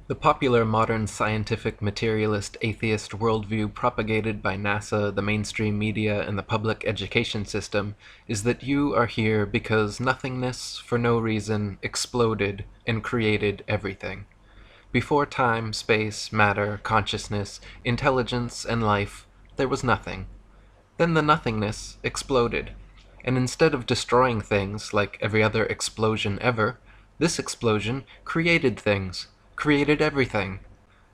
The popular modern scientific materialist atheist worldview propagated by NASA, the mainstream media, and the public education system is that you are here because nothingness, for no reason, exploded and created everything. Before time, space, matter, consciousness, intelligence, and life, there was nothing. Then the nothingness exploded. And instead of destroying things like every other explosion ever, this explosion created things, created everything.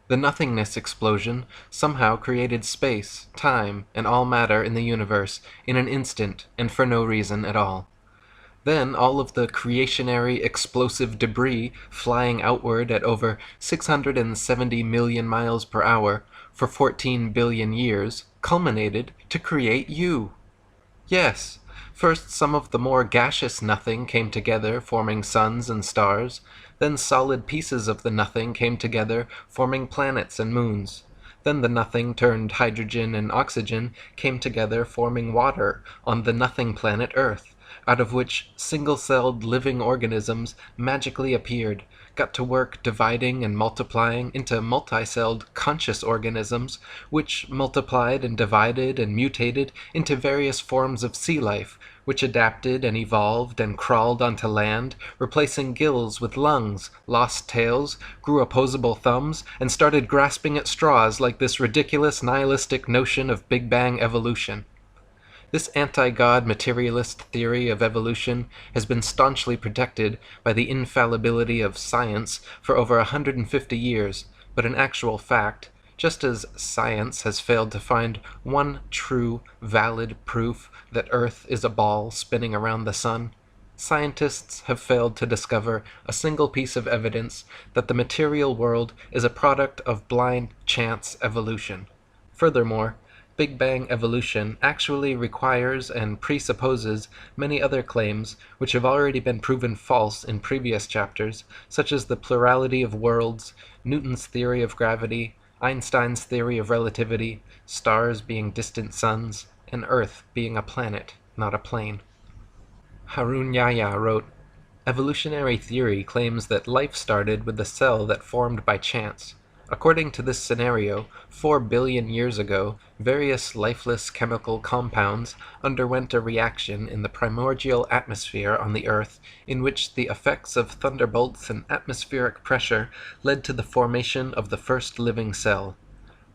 The nothingness explosion somehow created space, time, and all matter in the universe in an instant and for no reason at all. Then all of the creationary explosive debris flying outward at over 670 million miles per hour for 14 billion years culminated to create you. Yes, first some of the more gaseous nothing came together, forming suns and stars. Then solid pieces of the nothing came together, forming planets and moons. Then the nothing turned hydrogen and oxygen came together, forming water on the nothing planet Earth, out of which single-celled living organisms magically appeared, got to work dividing and multiplying into multi-celled conscious organisms, which multiplied and divided and mutated into various forms of sea life, which adapted and evolved and crawled onto land, replacing gills with lungs, lost tails, grew opposable thumbs, and started grasping at straws like this ridiculous nihilistic notion of Big Bang evolution. This anti-God materialist theory of evolution has been staunchly protected by the infallibility of science for over 150 years, but in actual fact, just as science has failed to find one true, valid proof that Earth is a ball spinning around the sun, scientists have failed to discover a single piece of evidence that the material world is a product of blind chance evolution. Furthermore, Big Bang evolution actually requires and presupposes many other claims which have already been proven false in previous chapters, such as the plurality of worlds, Newton's theory of gravity, Einstein's theory of relativity, stars being distant suns, and Earth being a planet, not a plane. Harun Yahya wrote, "Evolutionary theory claims that life started with a cell that formed by chance. According to this scenario, 4 billion years ago, various lifeless chemical compounds underwent a reaction in the primordial atmosphere on the Earth in which the effects of thunderbolts and atmospheric pressure led to the formation of the first living cell.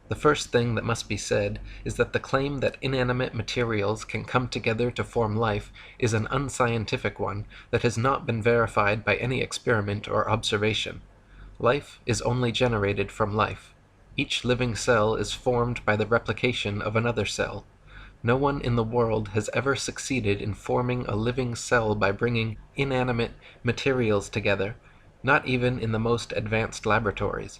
The first thing that must be said is that the claim that inanimate materials can come together to form life is an unscientific one that has not been verified by any experiment or observation. Life is only generated from life. Each living cell is formed by the replication of another cell. No one in the world has ever succeeded in forming a living cell by bringing inanimate materials together, not even in the most advanced laboratories.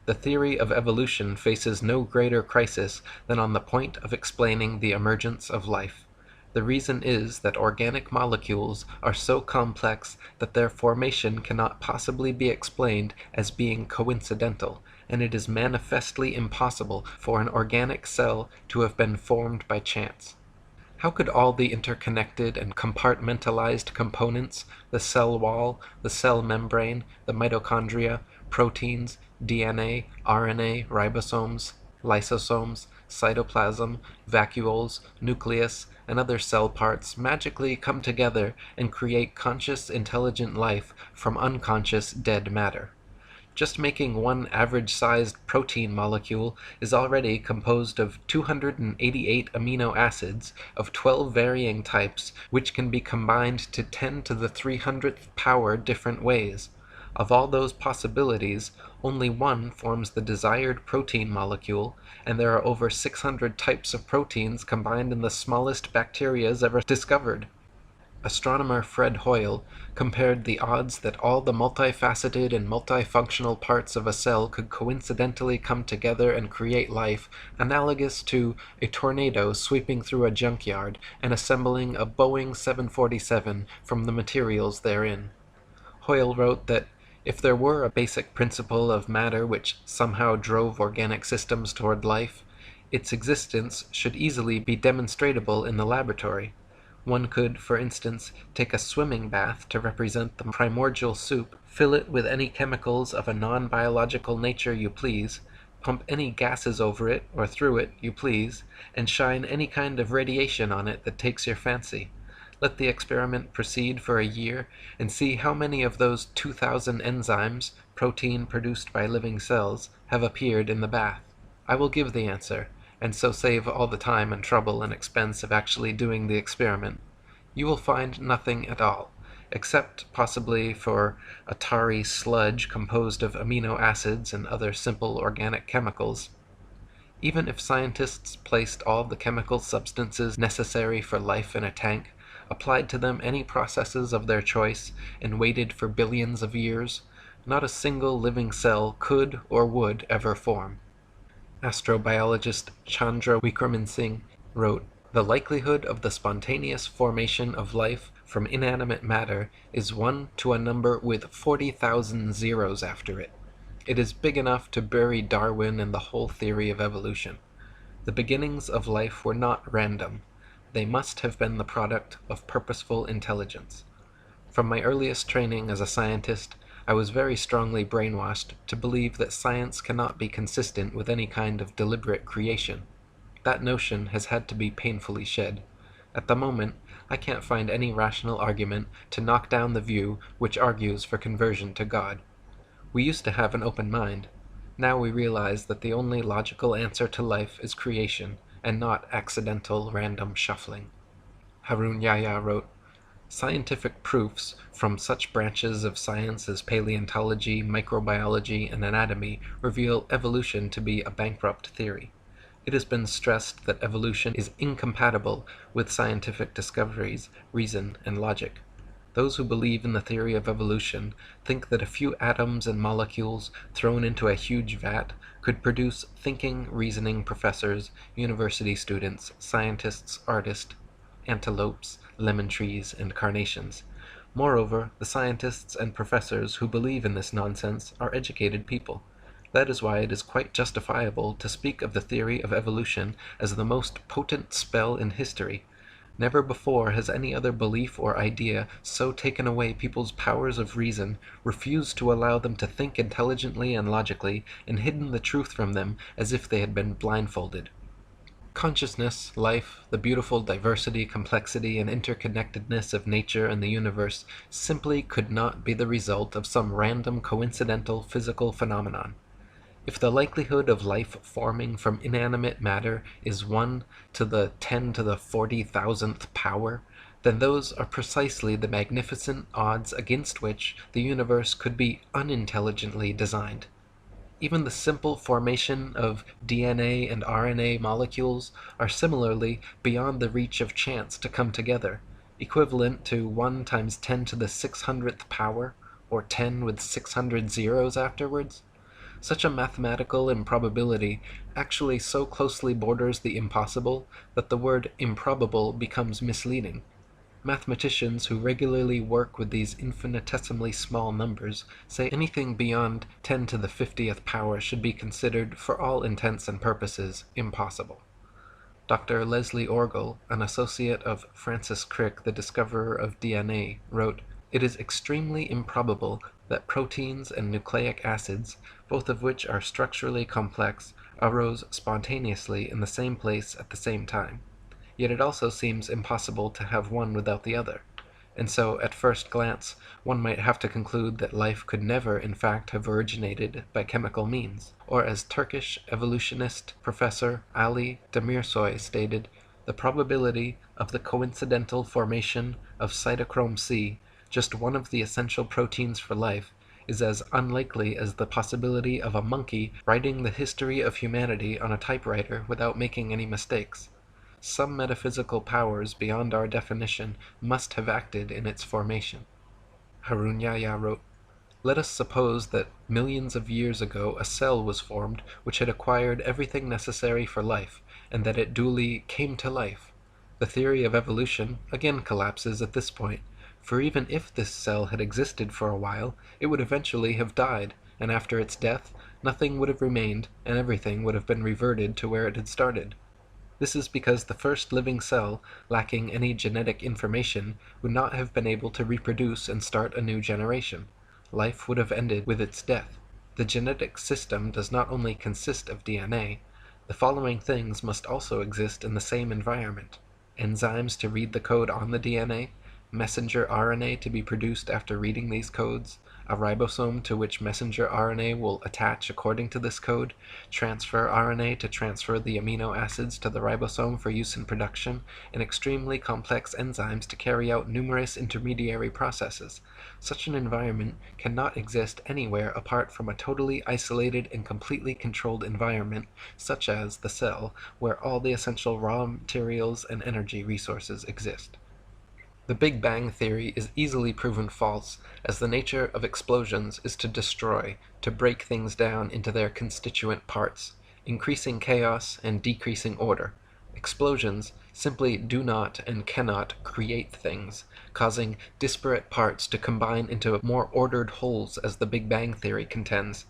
The theory of evolution faces no greater crisis than on the point of explaining the emergence of life. The reason is that organic molecules are so complex that their formation cannot possibly be explained as being coincidental, and it is manifestly impossible for an organic cell to have been formed by chance. How could all the interconnected and compartmentalized components, the cell wall, the cell membrane, the mitochondria, proteins, DNA, RNA, ribosomes, lysosomes, cytoplasm, vacuoles, nucleus, and other cell parts magically come together and create conscious, intelligent life from unconscious, dead matter? Just making one average-sized protein molecule is already composed of 288 amino acids of 12 varying types, which can be combined to 10 to the 300th power different ways. Of all those possibilities, only one forms the desired protein molecule, and there are over 600 types of proteins combined in the smallest bacterias ever discovered. Astronomer Fred Hoyle compared the odds that all the multifaceted and multifunctional parts of a cell could coincidentally come together and create life analogous to a tornado sweeping through a junkyard and assembling a Boeing 747 from the materials therein. Hoyle wrote that if there were a basic principle of matter which somehow drove organic systems toward life, its existence should easily be demonstrable in the laboratory. One could, for instance, take a swimming bath to represent the primordial soup, Fill it with any chemicals of a non-biological nature you please, pump any gases over it or through it you please, and shine any kind of radiation on it that takes your fancy. Let the experiment proceed for a year, and see how many of those 2,000 enzymes, protein produced by living cells, have appeared in the bath. I will give the answer, and so save all the time and trouble and expense of actually doing the experiment. You will find nothing at all, except possibly for a tarry sludge composed of amino acids and other simple organic chemicals. Even if scientists placed all the chemical substances necessary for life in a tank, applied to them any processes of their choice, and waited for billions of years, not a single living cell could or would ever form. Astrobiologist Chandra Wickraman Singh wrote, "The likelihood of the spontaneous formation of life from inanimate matter is 1 to a number with 40,000 zeros after it. It is big enough to bury Darwin and the whole theory of evolution. The beginnings of life were not random. They must have been the product of purposeful intelligence. From my earliest training as a scientist, I was very strongly brainwashed to believe that science cannot be consistent with any kind of deliberate creation. That notion has had to be painfully shed. At the moment, I can't find any rational argument to knock down the view which argues for conversion to God. We used to have an open mind. Now we realize that the only logical answer to life is creation, and not accidental random shuffling." Harun Yahya wrote, "Scientific proofs from such branches of science as paleontology, microbiology, and anatomy reveal evolution to be a bankrupt theory. It has been stressed that evolution is incompatible with scientific discoveries, reason, and logic. Those who believe in the theory of evolution think that a few atoms and molecules thrown into a huge vat could produce thinking, reasoning professors, university students, scientists, artists, antelopes, lemon trees, and carnations. Moreover, the scientists and professors who believe in this nonsense are educated people. That is why it is quite justifiable to speak of the theory of evolution as the most potent spell in history. Never before has any other belief or idea so taken away people's powers of reason, refused to allow them to think intelligently and logically, and hidden the truth from them as if they had been blindfolded. Consciousness, life, the beautiful diversity, complexity, and interconnectedness of nature and the universe simply could not be the result of some random coincidental physical phenomenon. If the likelihood of life forming from inanimate matter is 1 to the 10 to the 40,000th power, then those are precisely the magnificent odds against which the universe could be unintelligently designed. Even the simple formation of DNA and RNA molecules are similarly beyond the reach of chance to come together, equivalent to 1 times 10 to the 600th power, or 10 with 600 zeros afterwards. Such a mathematical improbability actually so closely borders the impossible that the word improbable becomes misleading. Mathematicians who regularly work with these infinitesimally small numbers say anything beyond 10 to the 50th power should be considered, for all intents and purposes, impossible. Dr. Leslie Orgel, an associate of Francis Crick, the discoverer of DNA, wrote, "It is extremely improbable that proteins and nucleic acids, both of which are structurally complex, arose spontaneously in the same place at the same time. Yet it also seems impossible to have one without the other. And so, at first glance, one might have to conclude that life could never in fact have originated by chemical means. Or as Turkish evolutionist Professor Ali Demirsoy stated, the probability of the coincidental formation of cytochrome C, just one of the essential proteins for life, is as unlikely as the possibility of a monkey writing the history of humanity on a typewriter without making any mistakes. Some metaphysical powers beyond our definition must have acted in its formation." Harun Yahya wrote, "Let us suppose that millions of years ago a cell was formed which had acquired everything necessary for life, and that it duly came to life. The theory of evolution again collapses at this point, for even if this cell had existed for a while, it would eventually have died, and after its death, nothing would have remained, and everything would have been reverted to where it had started. This is because the first living cell, lacking any genetic information, would not have been able to reproduce and start a new generation. life would have ended with its death. The genetic system does not only consist of DNA, the following things must also exist in the same environment: enzymes to read the code on the DNA, messenger RNA to be produced after reading these codes, a ribosome to which messenger RNA will attach according to this code, transfer RNA to transfer the amino acids to the ribosome for use in production, and extremely complex enzymes to carry out numerous intermediary processes. Such an environment cannot exist anywhere apart from a totally isolated and completely controlled environment, such as the cell, where all the essential raw materials and energy resources exist. The Big Bang theory is easily proven false, as the nature of explosions is to destroy, to break things down into their constituent parts, increasing chaos and decreasing order. Explosions simply do not and cannot create things, causing disparate parts to combine into more ordered wholes, as the Big Bang theory contends.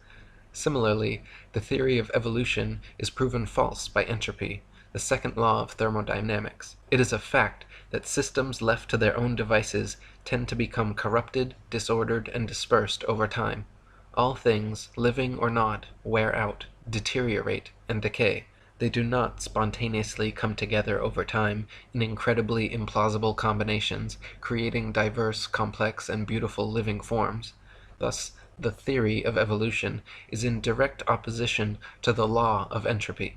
Similarly, the theory of evolution is proven false by entropy, the second law of thermodynamics. It is a fact that systems left to their own devices tend to become corrupted, disordered, and dispersed over time. All things, living or not, wear out, deteriorate, and decay. They do not spontaneously come together over time in incredibly implausible combinations, creating diverse, complex, and beautiful living forms. Thus, the theory of evolution is in direct opposition to the law of entropy.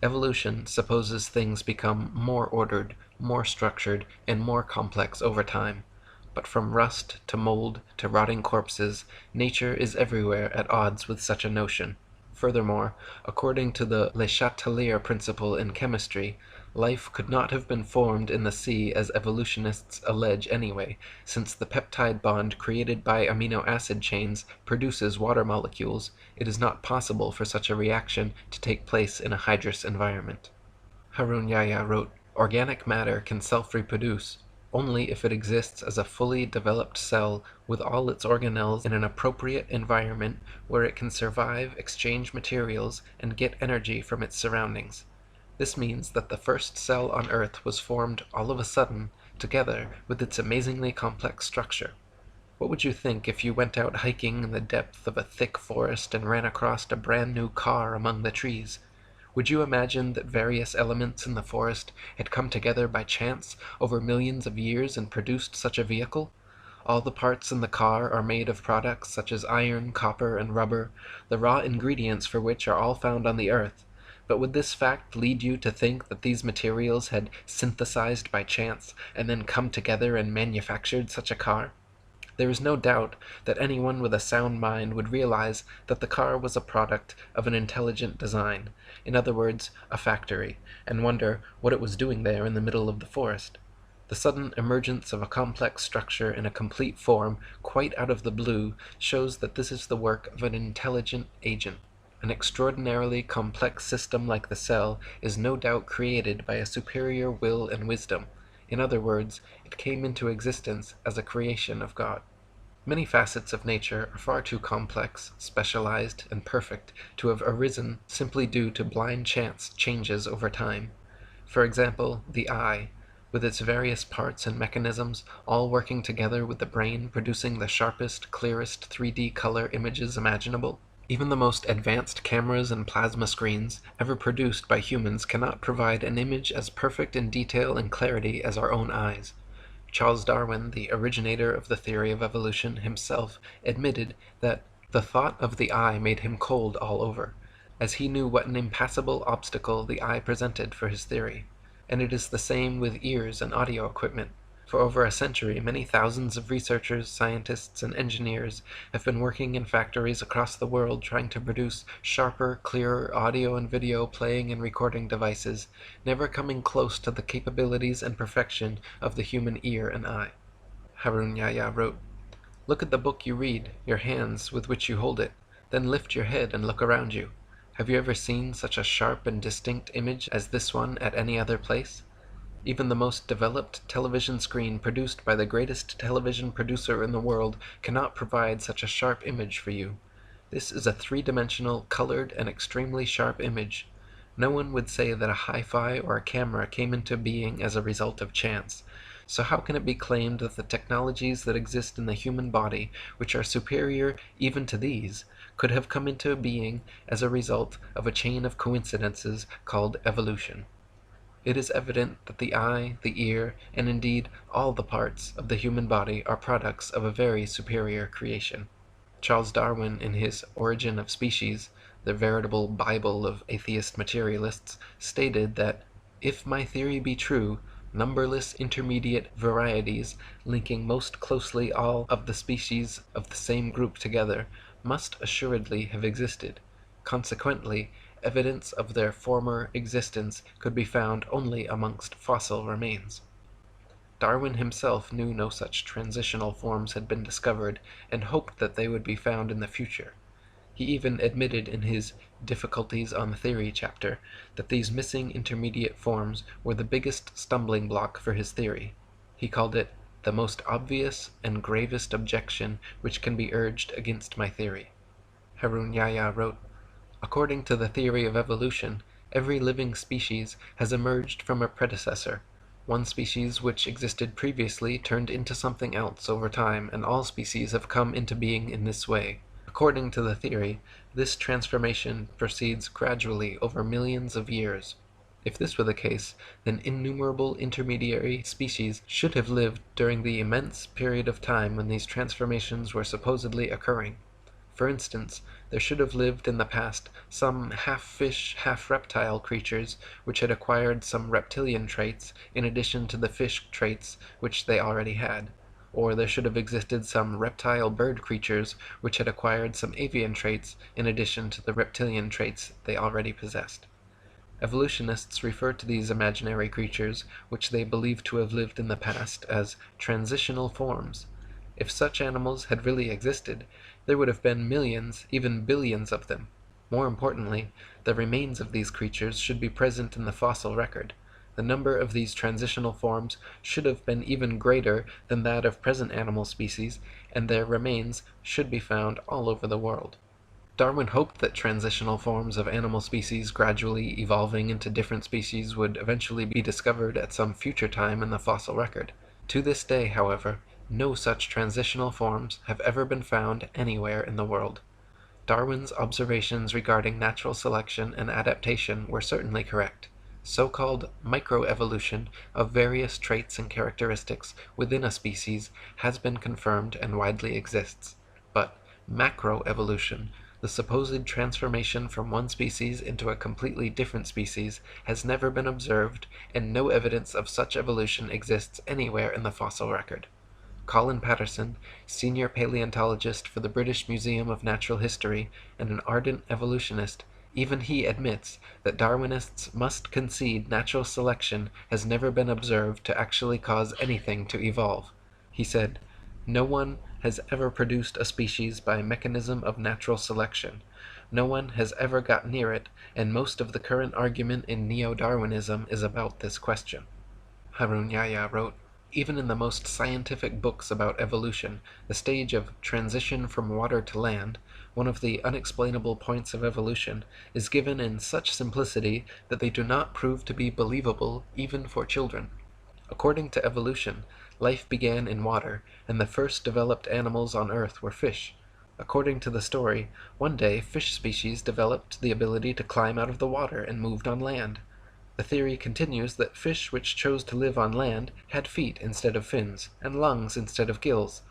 Evolution supposes things become more ordered, more structured, and more complex over time. But from rust to mold to rotting corpses, nature is everywhere at odds with such a notion. Furthermore, according to the Le Chatelier principle in chemistry, life could not have been formed in the sea as evolutionists allege anyway, since the peptide bond created by amino acid chains produces water molecules. It is not possible for such a reaction to take place in a hydrous environment. Harun Yahya wrote, "Organic matter can self-reproduce only if it exists as a fully developed cell with all its organelles in an appropriate environment where it can survive, exchange materials, and get energy from its surroundings. This means that the first cell on Earth was formed all of a sudden, together with its amazingly complex structure. What would you think if you went out hiking in the depth of a thick forest and ran across a brand new car among the trees? Would you imagine that various elements in the forest had come together by chance over millions of years and produced such a vehicle? All the parts in the car are made of products such as iron, copper, and rubber, the raw ingredients for which are all found on the earth. But would this fact lead you to think that these materials had synthesized by chance and then come together and manufactured such a car? There is no doubt that anyone with a sound mind would realize that the car was a product of an intelligent design, in other words, a factory, and wonder what it was doing there in the middle of the forest. The sudden emergence of a complex structure in a complete form, quite out of the blue, shows that this is the work of an intelligent agent. An extraordinarily complex system like the cell is no doubt created by a superior will and wisdom. In other words, it came into existence as a creation of God. Many facets of nature are far too complex, specialized, and perfect to have arisen simply due to blind chance changes over time. For example, the eye, with its various parts and mechanisms, all working together with the brain producing the sharpest, clearest 3D color images imaginable. Even the most advanced cameras and plasma screens ever produced by humans cannot provide an image as perfect in detail and clarity as our own eyes. Charles Darwin, the originator of the theory of evolution, himself admitted that the thought of the eye made him cold all over, as he knew what an impassable obstacle the eye presented for his theory. And it is the same with ears and audio equipment. For over a century, many thousands of researchers, scientists, and engineers have been working in factories across the world trying to produce sharper, clearer audio and video playing and recording devices, never coming close to the capabilities and perfection of the human ear and eye. Harun Yahya wrote, "Look at the book you read, your hands with which you hold it, then lift your head and look around you. Have you ever seen such a sharp and distinct image as this one at any other place? Even the most developed television screen produced by the greatest television producer in the world cannot provide such a sharp image for you. This is a three-dimensional, colored, and extremely sharp image. No one would say that a hi-fi or a camera came into being as a result of chance. So how can it be claimed that the technologies that exist in the human body, which are superior even to these, could have come into being as a result of a chain of coincidences called evolution? It is evident that the eye, the ear, and indeed all the parts of the human body are products of a very superior creation. Charles Darwin, in his Origin of Species, the veritable Bible of atheist materialists, stated that if my theory be true, numberless intermediate varieties, linking most closely all of the species of the same group together, must assuredly have existed. Consequently, evidence of their former existence could be found only amongst fossil remains. Darwin himself knew no such transitional forms had been discovered, and hoped that they would be found in the future. He even admitted in his Difficulties on Theory chapter that these missing intermediate forms were the biggest stumbling block for his theory. He called it the most obvious and gravest objection which can be urged against my theory. Harun Yahya wrote, "According to the theory of evolution, every living species has emerged from a predecessor. One species which existed previously turned into something else over time, and all species have come into being in this way. According to the theory, this transformation proceeds gradually over millions of years. If this were the case, then innumerable intermediary species should have lived during the immense period of time when these transformations were supposedly occurring. For instance, there should have lived in the past some half-fish, half-reptile creatures which had acquired some reptilian traits in addition to the fish traits which they already had. Or there should have existed some reptile bird creatures which had acquired some avian traits in addition to the reptilian traits they already possessed. Evolutionists refer to these imaginary creatures, which they believe to have lived in the past, as transitional forms. If such animals had really existed, there would have been millions, even billions of them. More importantly, the remains of these creatures should be present in the fossil record. The number of these transitional forms should have been even greater than that of present animal species, and their remains should be found all over the world." Darwin hoped that transitional forms of animal species gradually evolving into different species would eventually be discovered at some future time in the fossil record. To this day, however, no such transitional forms have ever been found anywhere in the world. Darwin's observations regarding natural selection and adaptation were certainly correct. So-called microevolution of various traits and characteristics within a species has been confirmed and widely exists. But macroevolution, the supposed transformation from one species into a completely different species, has never been observed, and no evidence of such evolution exists anywhere in the fossil record. Colin Patterson, senior paleontologist for the British Museum of Natural History and an ardent evolutionist, even he admits that Darwinists must concede natural selection has never been observed to actually cause anything to evolve. He said, "No one has ever produced a species by mechanism of natural selection. No one has ever got near it, and most of the current argument in neo-Darwinism is about this question." Harun Yahya wrote, "Even in the most scientific books about evolution, the stage of transition from water to land, one of the unexplainable points of evolution, is given in such simplicity that they do not prove to be believable even for children. According to evolution, life began in water, and the first developed animals on Earth were fish. According to the story, one day fish species developed the ability to climb out of the water and moved on land. The theory continues that fish which chose to live on land had feet instead of fins, and lungs instead of gills.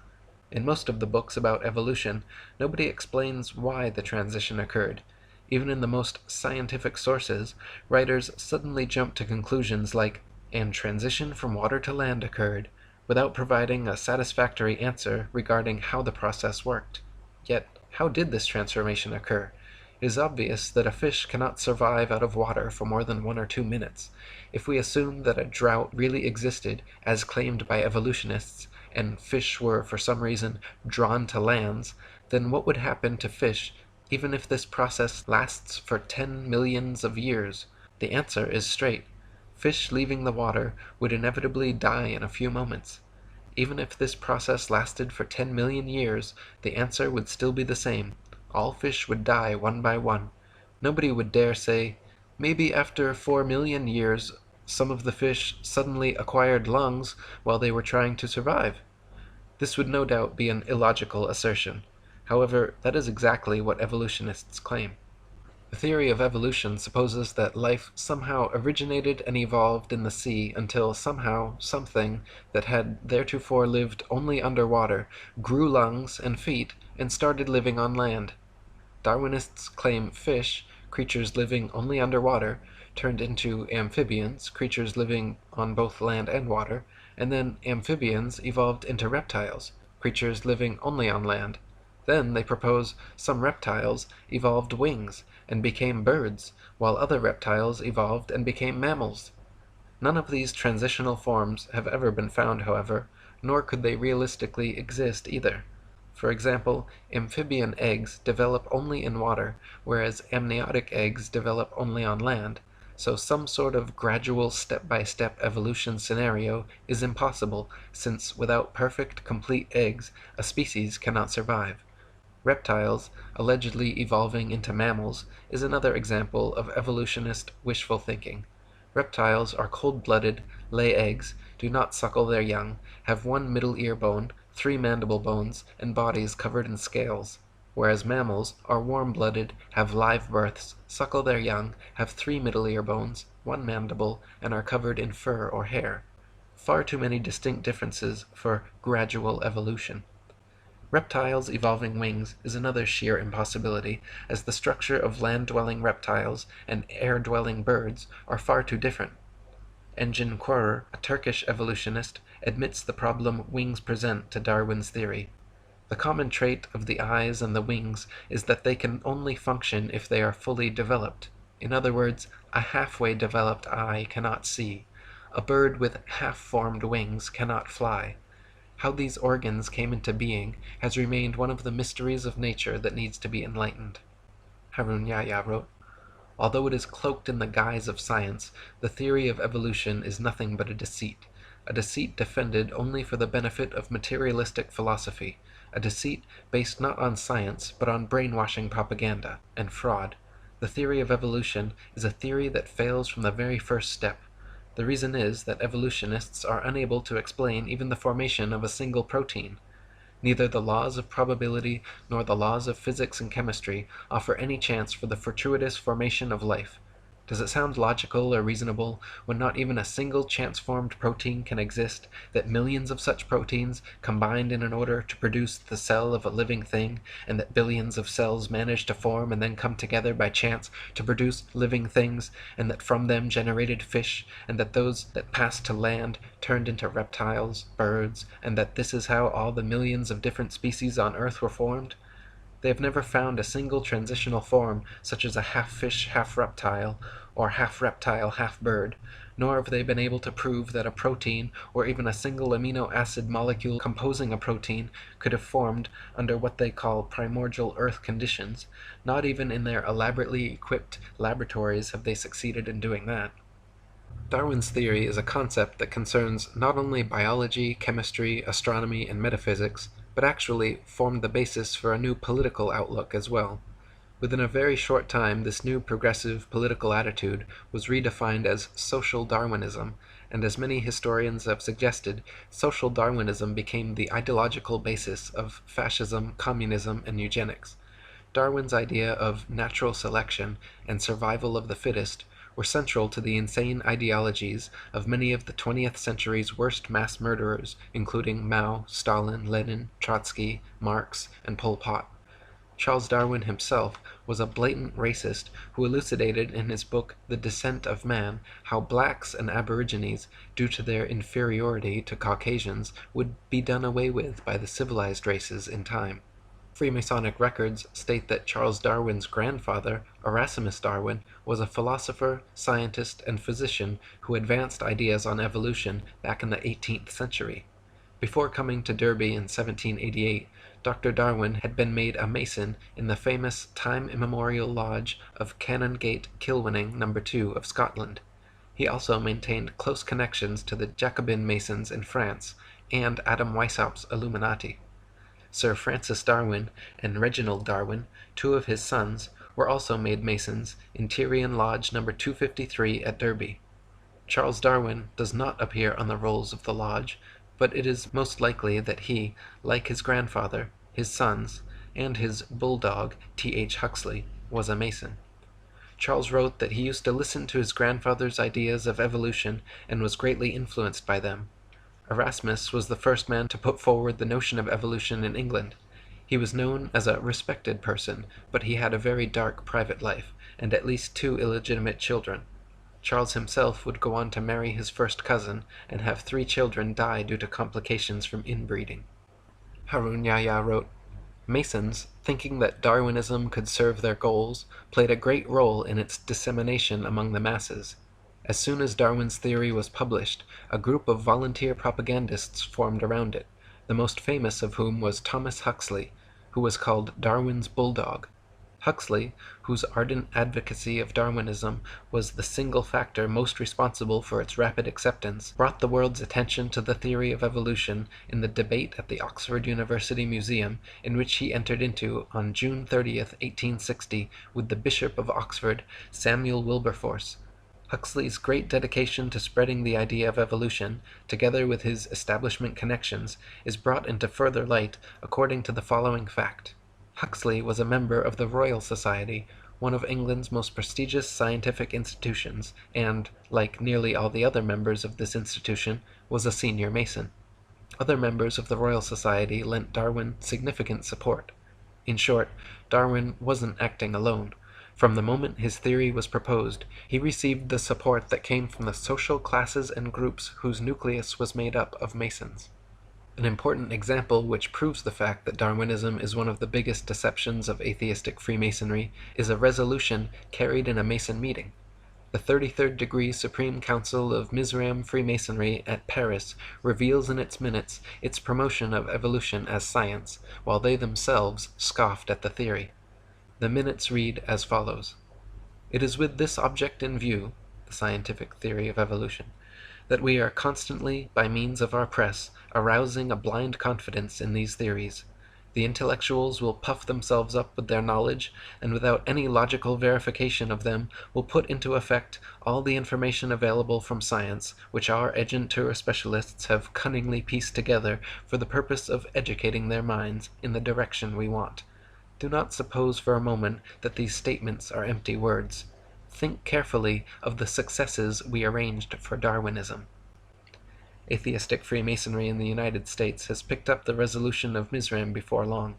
In most of the books about evolution, nobody explains why the transition occurred. Even in the most scientific sources, writers suddenly jump to conclusions like, "and transition from water to land occurred," without providing a satisfactory answer regarding how the process worked. Yet, how did this transformation occur? It is obvious that a fish cannot survive out of water for more than 1 or 2 minutes. If we assume that a drought really existed, as claimed by evolutionists, and fish were for some reason drawn to lands, then what would happen to fish even if this process lasts for 10 millions of years? The answer is straight. Fish leaving the water would inevitably die in a few moments. Even if this process lasted for 10 million years, the answer would still be the same. All fish would die one by one. Nobody would dare say, "Maybe after 4 million years some of the fish suddenly acquired lungs while they were trying to survive. This would no doubt be an illogical assertion. However, that is exactly what evolutionists claim. The theory of evolution supposes that life somehow originated and evolved in the sea until somehow something that had theretofore lived only underwater grew lungs and feet and started living on land. Darwinists claim fish, creatures living only underwater, turned into amphibians, creatures living on both land and water, and then amphibians evolved into reptiles, creatures living only on land. Then they propose some reptiles evolved wings and became birds, while other reptiles evolved and became mammals. None of these transitional forms have ever been found, however, nor could they realistically exist either. For example, amphibian eggs develop only in water, whereas amniotic eggs develop only on land, so some sort of gradual step-by-step evolution scenario is impossible, since without perfect, complete eggs, a species cannot survive. Reptiles, allegedly evolving into mammals, is another example of evolutionist wishful thinking. Reptiles are cold-blooded, lay eggs, do not suckle their young, have one middle ear bone, 3 mandible bones, and bodies covered in scales, whereas mammals are warm-blooded, have live births, suckle their young, have 3 middle ear bones, 1 mandible, and are covered in fur or hair. Far too many distinct differences for gradual evolution. Reptiles evolving wings is another sheer impossibility, as the structure of land-dwelling reptiles and air-dwelling birds are far too different. Engin Qurer, a Turkish evolutionist, admits the problem wings present to Darwin's theory. The common trait of the eyes and the wings is that they can only function if they are fully developed. In other words, a halfway developed eye cannot see. A bird with half-formed wings cannot fly. How these organs came into being has remained one of the mysteries of nature that needs to be enlightened. Harun Yahya wrote, "Although it is cloaked in the guise of science, the theory of evolution is nothing but a deceit defended only for the benefit of materialistic philosophy, a deceit based not on science but on brainwashing propaganda and fraud. The theory of evolution is a theory that fails from the very first step. The reason is that evolutionists are unable to explain even the formation of a single protein. Neither the laws of probability nor the laws of physics and chemistry offer any chance for the fortuitous formation of life. Does it sound logical or reasonable, when not even a single chance-formed protein can exist, that millions of such proteins combined in order to produce the cell of a living thing, and that billions of cells manage to form and then come together by chance to produce living things, and that from them generated fish, and that those that passed to land turned into reptiles, birds, and that this is how all the millions of different species on Earth were formed? They have never found a single transitional form, such as a half-fish, half-reptile, or half-reptile, half-bird, nor have they been able to prove that a protein, or even a single amino acid molecule composing a protein, could have formed under what they call primordial Earth conditions. Not even in their elaborately equipped laboratories have they succeeded in doing that. Darwin's theory is a concept that concerns not only biology, chemistry, astronomy, and metaphysics, but actually formed the basis for a new political outlook as well. Within a very short time, this new progressive political attitude was redefined as social Darwinism, and as many historians have suggested, social Darwinism became the ideological basis of fascism, communism, and eugenics. Darwin's idea of natural selection and survival of the fittest were central to the insane ideologies of many of the 20th century's worst mass murderers, including Mao, Stalin, Lenin, Trotsky, Marx, and Pol Pot. Charles Darwin himself was a blatant racist who elucidated in his book The Descent of Man how blacks and aborigines, due to their inferiority to Caucasians, would be done away with by the civilized races in time. Freemasonic records state that Charles Darwin's grandfather, Erasmus Darwin, was a philosopher, scientist, and physician who advanced ideas on evolution back in the 18th century. Before coming to Derby in 1788, Dr. Darwin had been made a Mason in the famous time immemorial lodge of Canongate Kilwinning No. 2 of Scotland. He also maintained close connections to the Jacobin Masons in France and Adam Weishaupt's Illuminati. Sir Francis Darwin and Reginald Darwin, 2 of his sons, were also made Masons in Tyrian Lodge No. 253 at Derby. Charles Darwin does not appear on the rolls of the lodge, but it is most likely that he, like his grandfather, his sons, and his bulldog, T.H. Huxley, was a Mason. Charles wrote that he used to listen to his grandfather's ideas of evolution and was greatly influenced by them. Erasmus was the first man to put forward the notion of evolution in England. He was known as a respected person, but he had a very dark private life, and at least 2 illegitimate children. Charles himself would go on to marry his first cousin and have 3 children die due to complications from inbreeding. Harun Yahya wrote, Masons, thinking that Darwinism could serve their goals, played a great role in its dissemination among the masses. As soon as Darwin's theory was published, a group of volunteer propagandists formed around it, the most famous of whom was Thomas Huxley, who was called Darwin's bulldog. Huxley, whose ardent advocacy of Darwinism was the single factor most responsible for its rapid acceptance, brought the world's attention to the theory of evolution in the debate at the Oxford University Museum, in which he entered into on June 30th, 1860, with the Bishop of Oxford, Samuel Wilberforce. Huxley's great dedication to spreading the idea of evolution, together with his establishment connections, is brought into further light according to the following fact. Huxley was a member of the Royal Society, one of England's most prestigious scientific institutions, and, like nearly all the other members of this institution, was a senior Mason. Other members of the Royal Society lent Darwin significant support. In short, Darwin wasn't acting alone. From the moment his theory was proposed, he received the support that came from the social classes and groups whose nucleus was made up of Masons. An important example which proves the fact that Darwinism is one of the biggest deceptions of atheistic Freemasonry is a resolution carried in a Mason meeting. The 33rd Degree Supreme Council of Mizraim Freemasonry at Paris reveals in its minutes its promotion of evolution as science, while they themselves scoffed at the theory. The minutes read as follows. It is with this object in view, the scientific theory of evolution, that we are constantly, by means of our press, arousing a blind confidence in these theories. The intellectuals will puff themselves up with their knowledge, and without any logical verification of them, will put into effect all the information available from science, which our agentur specialists have cunningly pieced together for the purpose of educating their minds in the direction we want. Do not suppose for a moment that these statements are empty words. Think carefully of the successes we arranged for Darwinism. Atheistic Freemasonry in the United States has picked up the resolution of Mizraim before long.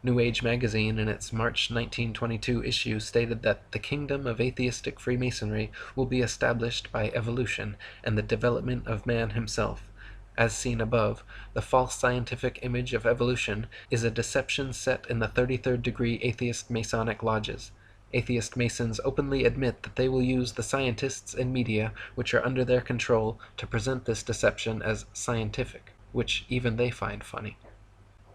New Age magazine in its March 1922 issue stated that the kingdom of atheistic Freemasonry will be established by evolution and the development of man himself. As seen above, the false scientific image of evolution is a deception set in the 33rd degree atheist Masonic lodges. Atheist Masons openly admit that they will use the scientists and media which are under their control to present this deception as scientific, which even they find funny.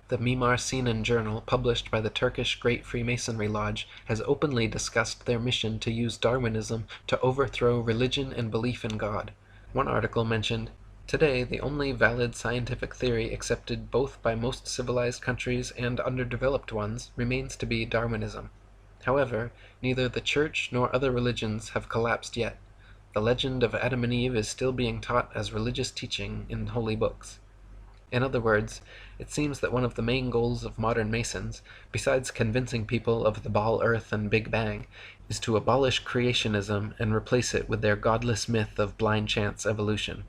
The Mimar Sinan journal, published by the Turkish Great Freemasonry Lodge, has openly discussed their mission to use Darwinism to overthrow religion and belief in God. One article mentioned, "Today, the only valid scientific theory accepted both by most civilized countries and underdeveloped ones remains to be Darwinism. However, neither the Church nor other religions have collapsed yet. The legend of Adam and Eve is still being taught as religious teaching in holy books." In other words, it seems that one of the main goals of modern Masons, besides convincing people of the Ball Earth and Big Bang, is to abolish creationism and replace it with their godless myth of blind chance evolution.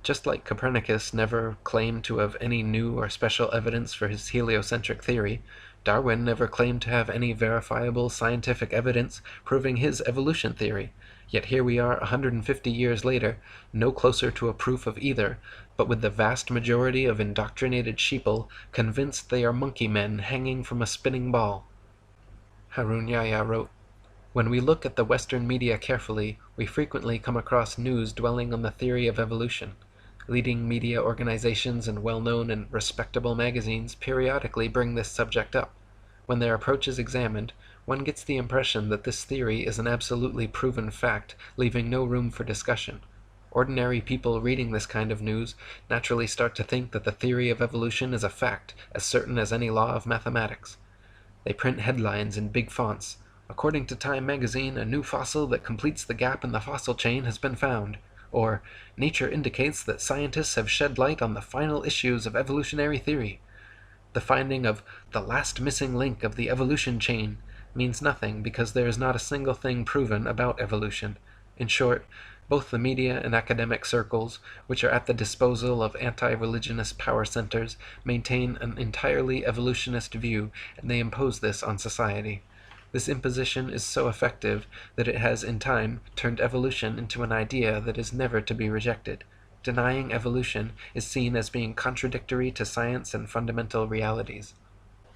Just like Copernicus never claimed to have any new or special evidence for his heliocentric theory, Darwin never claimed to have any verifiable scientific evidence proving his evolution theory. Yet here we are 150 years later, no closer to a proof of either, but with the vast majority of indoctrinated sheeple convinced they are monkey men hanging from a spinning ball. Harun Yahya wrote, "When we look at the Western media carefully, we frequently come across news dwelling on the theory of evolution. Leading media organizations and well-known and respectable magazines periodically bring this subject up. When their approach is examined, one gets the impression that this theory is an absolutely proven fact, leaving no room for discussion. Ordinary people reading this kind of news naturally start to think that the theory of evolution is a fact, as certain as any law of mathematics. They print headlines in big fonts. According to Time magazine, a new fossil that completes the gap in the fossil chain has been found. or nature indicates that scientists have shed light on the final issues of evolutionary theory. The finding of the last missing link of the evolution chain means nothing because there is not a single thing proven about evolution. In short, both the media and academic circles, which are at the disposal of anti-religionist power centers, maintain an entirely evolutionist view, and they impose this on society. This imposition is so effective that it has in time turned evolution into an idea that is never to be rejected. Denying evolution is seen as being contradictory to science and fundamental realities.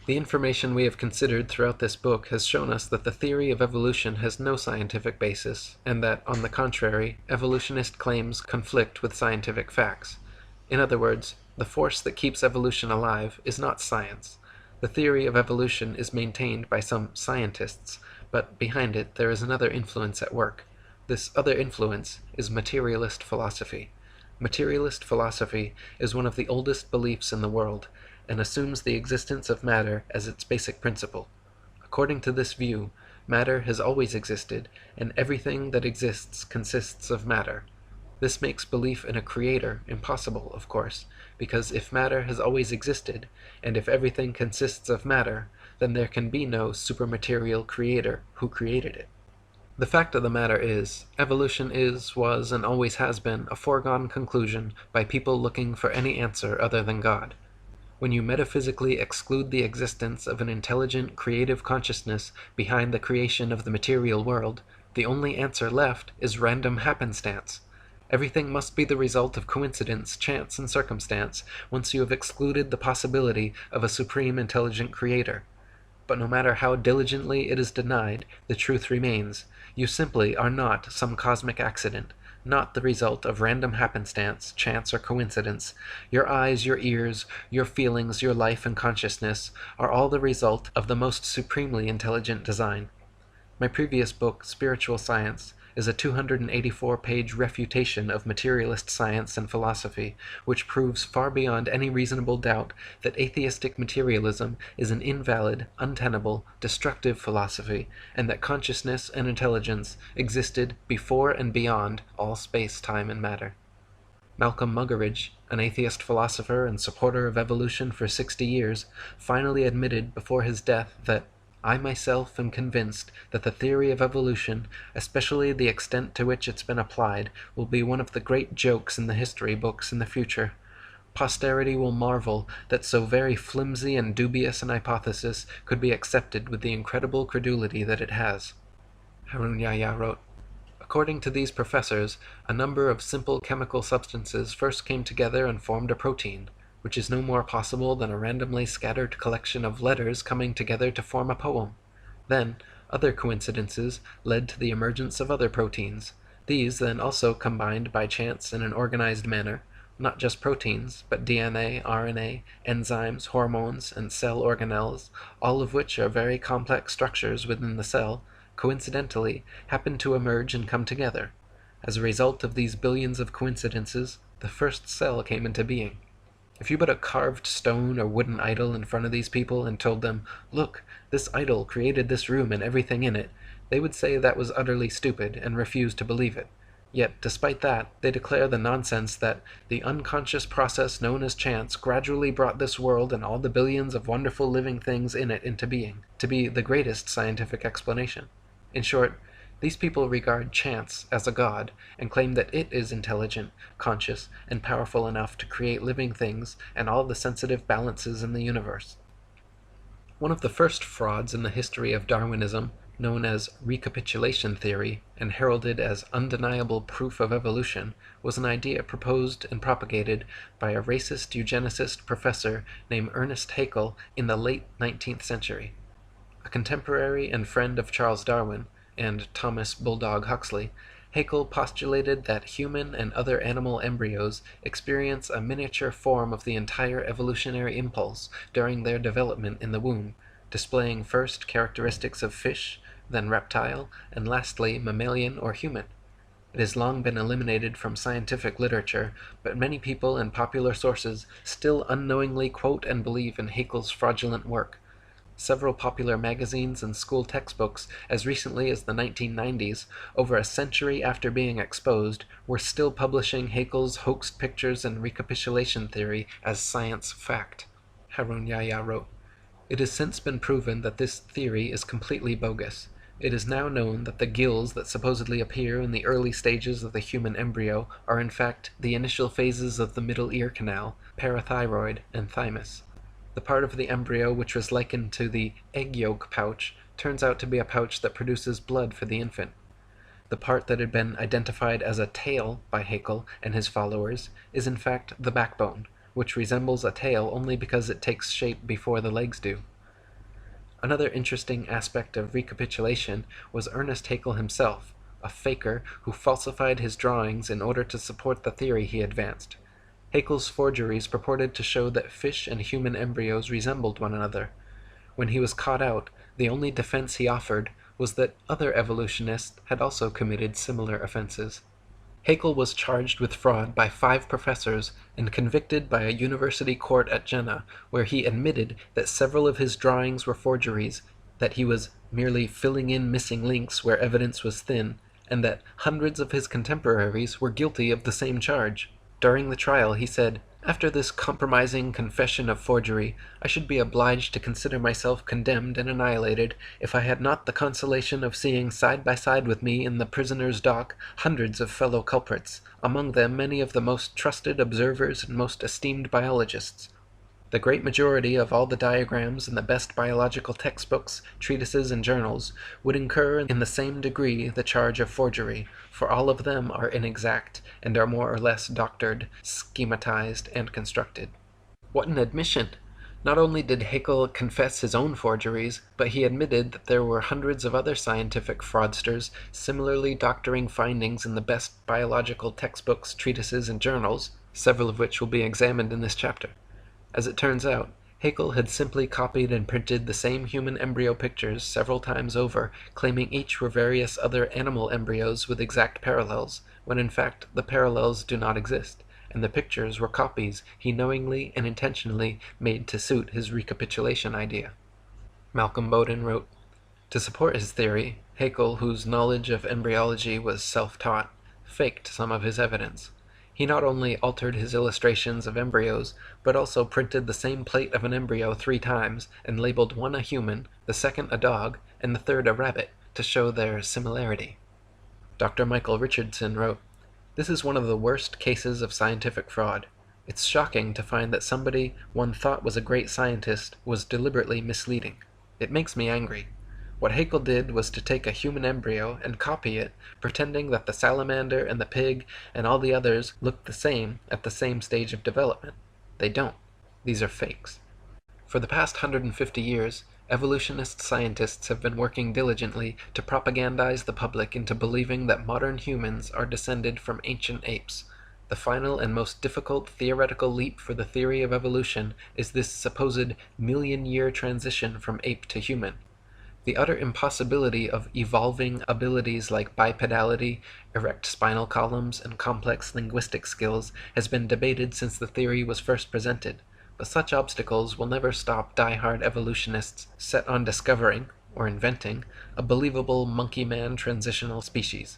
The information we have considered throughout this book has shown us that the theory of evolution has no scientific basis, and that, on the contrary, evolutionist claims conflict with scientific facts. In other words, the force that keeps evolution alive is not science. The theory of evolution is maintained by some scientists, but behind it there is another influence at work. This other influence is materialist philosophy. Materialist philosophy is one of the oldest beliefs in the world, and assumes the existence of matter as its basic principle. According to this view, matter has always existed, and everything that exists consists of matter. This makes belief in a creator impossible, of course, because if matter has always existed, and if everything consists of matter, then there can be no supermaterial creator who created it. The fact of the matter is, evolution is, was, and always has been a foregone conclusion by people looking for any answer other than God. When you metaphysically exclude the existence of an intelligent, creative consciousness behind the creation of the material world, the only answer left is random happenstance. Everything must be the result of coincidence, chance, and circumstance once you have excluded the possibility of a supreme intelligent creator. But no matter how diligently it is denied, the truth remains. You simply are not some cosmic accident, not the result of random happenstance, chance, or coincidence. Your eyes, your ears, your feelings, your life and consciousness are all the result of the most supremely intelligent design. My previous book, Spiritual Science, is a 284-page refutation of materialist science and philosophy, which proves far beyond any reasonable doubt that atheistic materialism is an invalid, untenable, destructive philosophy, and that consciousness and intelligence existed before and beyond all space, time, and matter. Malcolm Muggeridge, an atheist philosopher and supporter of evolution for 60 years, finally admitted before his death that I myself am convinced that the theory of evolution, especially the extent to which it's been applied, will be one of the great jokes in the history books in the future. Posterity will marvel that so very flimsy and dubious an hypothesis could be accepted with the incredible credulity that it has. Harun Yahya wrote, according to these professors, a number of simple chemical substances first came together and formed a protein, which is no more possible than a randomly scattered collection of letters coming together to form a poem. Then, other coincidences led to the emergence of other proteins. These then also combined by chance in an organized manner, not just proteins, but DNA, RNA, enzymes, hormones, and cell organelles, all of which are very complex structures within the cell, coincidentally happen to emerge and come together. As a result of these billions of coincidences, the first cell came into being. If you put a carved stone or wooden idol in front of these people and told them, look, this idol created this room and everything in it, they would say that was utterly stupid and refuse to believe it. Yet, despite that, they declare the nonsense that the unconscious process known as chance gradually brought this world and all the billions of wonderful living things in it into being, to be the greatest scientific explanation. In short, these people regard chance as a god and claim that it is intelligent, conscious, and powerful enough to create living things and all the sensitive balances in the universe. One of the first frauds in the history of Darwinism, known as recapitulation theory and heralded as undeniable proof of evolution, was an idea proposed and propagated by a racist eugenicist professor named Ernest Haeckel in the late 19th century. A contemporary and friend of Charles Darwin, and Thomas Bulldog Huxley, Heckel postulated that human and other animal embryos experience a miniature form of the entire evolutionary impulse during their development in the womb, displaying first characteristics of fish, then reptile, and lastly mammalian or human. It has long been eliminated from scientific literature, but many people and popular sources still unknowingly quote and believe in Haeckel's fraudulent work. Several popular magazines and school textbooks, as recently as the 1990s, over a century after being exposed, were still publishing Heckel's hoaxed pictures and recapitulation theory as science fact. Harun Yahya wrote, "It has since been proven that this theory is completely bogus. It is now known that the gills that supposedly appear in the early stages of the human embryo are in fact the initial phases of the middle ear canal, parathyroid, and thymus. The part of the embryo which was likened to the egg yolk pouch turns out to be a pouch that produces blood for the infant. The part that had been identified as a tail by Heckel and his followers is in fact the backbone, which resembles a tail only because it takes shape before the legs do." Another interesting aspect of recapitulation was Ernest Haeckel himself, a faker who falsified his drawings in order to support the theory he advanced. Haeckel's forgeries purported to show that fish and human embryos resembled one another. When he was caught out, the only defense he offered was that other evolutionists had also committed similar offenses. Heckel was charged with fraud by 5 professors and convicted by a university court at Jena, where he admitted that several of his drawings were forgeries, that he was merely filling in missing links where evidence was thin, and that hundreds of his contemporaries were guilty of the same charge. During the trial, he said, "After this compromising confession of forgery, I should be obliged to consider myself condemned and annihilated if I had not the consolation of seeing side by side with me in the prisoner's dock hundreds of fellow culprits, among them many of the most trusted observers and most esteemed biologists. The great majority of all the diagrams in the best biological textbooks, treatises, and journals would incur in the same degree the charge of forgery, for all of them are inexact and are more or less doctored, schematized, and constructed." What an admission! Not only did Heckel confess his own forgeries, but he admitted that there were hundreds of other scientific fraudsters similarly doctoring findings in the best biological textbooks, treatises, and journals, several of which will be examined in this chapter. As it turns out, Heckel had simply copied and printed the same human embryo pictures several times over, claiming each were various other animal embryos with exact parallels, when in fact the parallels do not exist, and the pictures were copies he knowingly and intentionally made to suit his recapitulation idea. Malcolm Bowden wrote, "To support his theory, Heckel, whose knowledge of embryology was self-taught, faked some of his evidence. He not only altered his illustrations of embryos, but also printed the same plate of an embryo 3 times, and labeled one a human, the second a dog, and the third a rabbit, to show their similarity." Dr. Michael Richardson wrote, "This is one of the worst cases of scientific fraud. It's shocking to find that somebody one thought was a great scientist was deliberately misleading. It makes me angry. What Heckel did was to take a human embryo and copy it, pretending that the salamander and the pig and all the others look the same at the same stage of development. They don't. These are fakes." For the past 150 years, evolutionist scientists have been working diligently to propagandize the public into believing that modern humans are descended from ancient apes. The final and most difficult theoretical leap for the theory of evolution is this supposed million-year transition from ape to human. The utter impossibility of evolving abilities like bipedality, erect spinal columns, and complex linguistic skills has been debated since the theory was first presented, but such obstacles will never stop die-hard evolutionists set on discovering, or inventing, a believable monkey-man transitional species.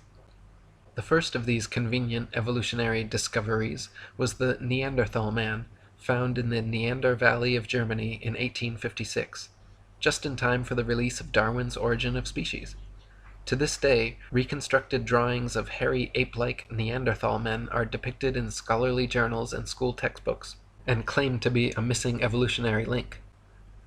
The first of these convenient evolutionary discoveries was the Neanderthal man, found in the Neander Valley of Germany in 1856. Just in time for the release of Darwin's Origin of Species. To this day, reconstructed drawings of hairy ape-like Neanderthal men are depicted in scholarly journals and school textbooks, and claim to be a missing evolutionary link.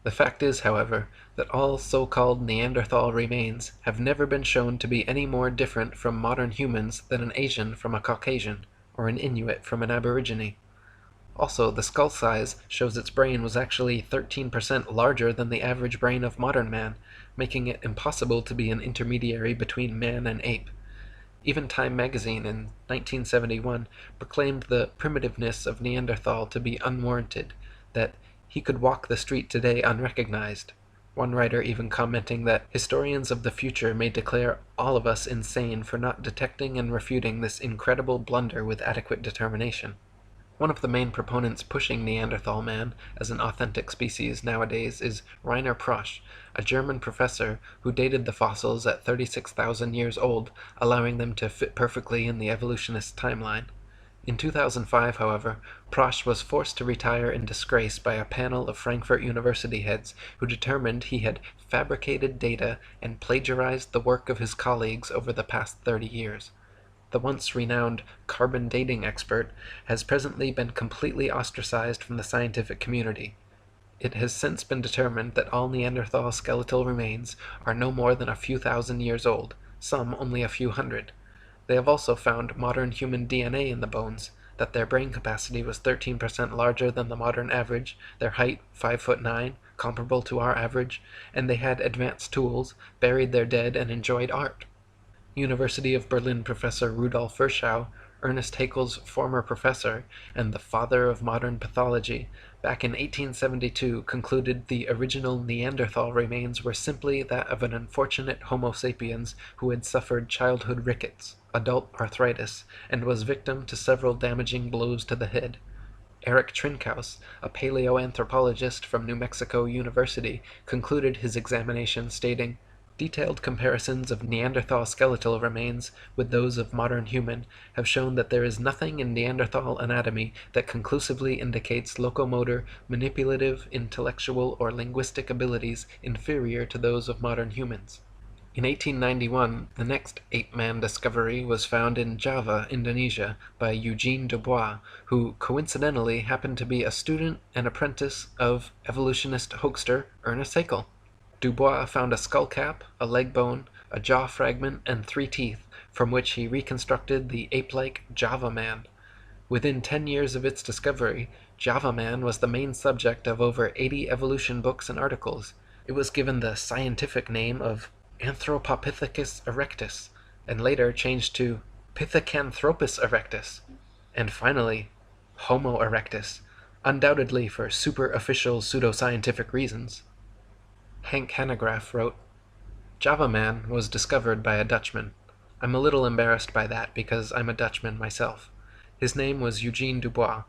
The fact is, however, that all so-called Neanderthal remains have never been shown to be any more different from modern humans than an Asian from a Caucasian, or an Inuit from an Aborigine. Also, the skull size shows its brain was actually 13% larger than the average brain of modern man, making it impossible to be an intermediary between man and ape. Even Time magazine in 1971 proclaimed the primitiveness of Neanderthal to be unwarranted, that he could walk the street today unrecognized. One writer even commenting that historians of the future may declare all of us insane for not detecting and refuting this incredible blunder with adequate determination. One of the main proponents pushing Neanderthal man as an authentic species nowadays is Rainer Prosch, a German professor who dated the fossils at 36,000 years old, allowing them to fit perfectly in the evolutionist timeline. In 2005, however, Prosch was forced to retire in disgrace by a panel of Frankfurt University heads who determined he had fabricated data and plagiarized the work of his colleagues over the past 30 years. The once renowned carbon dating expert has presently been completely ostracized from the scientific community. It has since been determined that all Neanderthal skeletal remains are no more than a few thousand years old, some only a few hundred. They have also found modern human DNA in the bones, that their brain capacity was 13% larger than the modern average, their height 5'9", comparable to our average, and they had advanced tools, buried their dead, and enjoyed art. University of Berlin professor Rudolf Virchow, Ernest Haeckel's former professor and the father of modern pathology, back in 1872 concluded the original Neanderthal remains were simply that of an unfortunate Homo sapiens who had suffered childhood rickets, adult arthritis, and was victim to several damaging blows to the head. Eric Trinkaus, a paleoanthropologist from New Mexico University, concluded his examination stating, "Detailed comparisons of Neanderthal skeletal remains with those of modern human have shown that there is nothing in Neanderthal anatomy that conclusively indicates locomotor, manipulative, intellectual, or linguistic abilities inferior to those of modern humans." In 1891, the next ape-man discovery was found in Java, Indonesia, by Eugene Dubois, who coincidentally happened to be a student and apprentice of evolutionist hoaxer Ernest Haeckel. Dubois found a skull cap, a leg bone, a jaw fragment, and 3 teeth, from which he reconstructed the ape-like Java man. Within 10 years of its discovery, Java man was the main subject of over 80 evolution books and articles. It was given the scientific name of Anthropopithecus erectus, and later changed to Pithecanthropus erectus, and finally Homo erectus, undoubtedly for superficial pseudoscientific reasons. Hank Hanegraaff wrote, "Java man was discovered by a Dutchman. I'm a little embarrassed by that because I'm a Dutchman myself. His name was Eugene Dubois.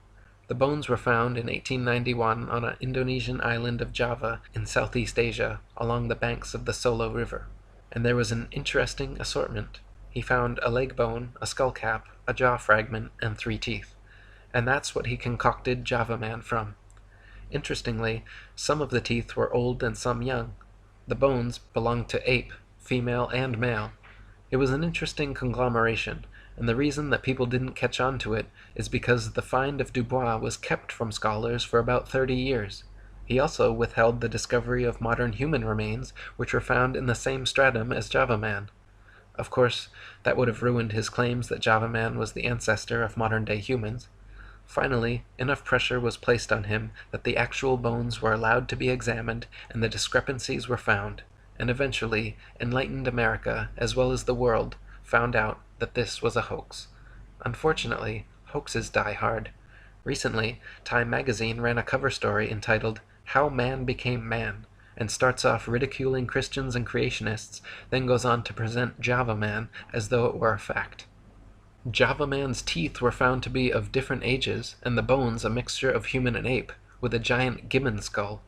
The bones were found in 1891 on an Indonesian island of Java in Southeast Asia along the banks of the Solo River. And there was an interesting assortment. He found a leg bone, a skull cap, a jaw fragment, and 3 teeth. And that's what he concocted Java man from. Interestingly, some of the teeth were old and some young. The bones belonged to ape, female and male. It was an interesting conglomeration, and the reason that people didn't catch on to it is because the find of Dubois was kept from scholars for about 30 years. He also withheld the discovery of modern human remains, which were found in the same stratum as Java man. Of course, that would have ruined his claims that Java man was the ancestor of modern-day humans. Finally, enough pressure was placed on him that the actual bones were allowed to be examined and the discrepancies were found, and eventually enlightened America, as well as the world, found out that this was a hoax. Unfortunately, hoaxes die hard. Recently, Time magazine ran a cover story entitled "How Man Became Man," and starts off ridiculing Christians and creationists, then goes on to present Java man as though it were a fact. Java man's teeth were found to be of different ages, and the bones a mixture of human and ape, with a giant gibbon skull.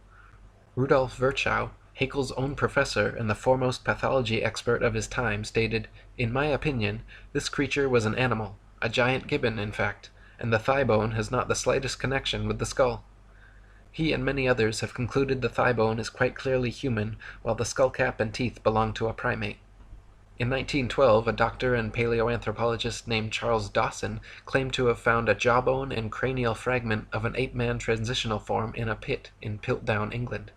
Rudolf Virchow, Haeckel's own professor and the foremost pathology expert of his time, stated, "In my opinion, this creature was an animal, a giant gibbon in fact, and the thigh bone has not the slightest connection with the skull." He and many others have concluded the thigh bone is quite clearly human, while the skull cap and teeth belong to a primate. In 1912, a doctor and paleoanthropologist named Charles Dawson claimed to have found a jawbone and cranial fragment of an ape-man transitional form in a pit in Piltdown, England.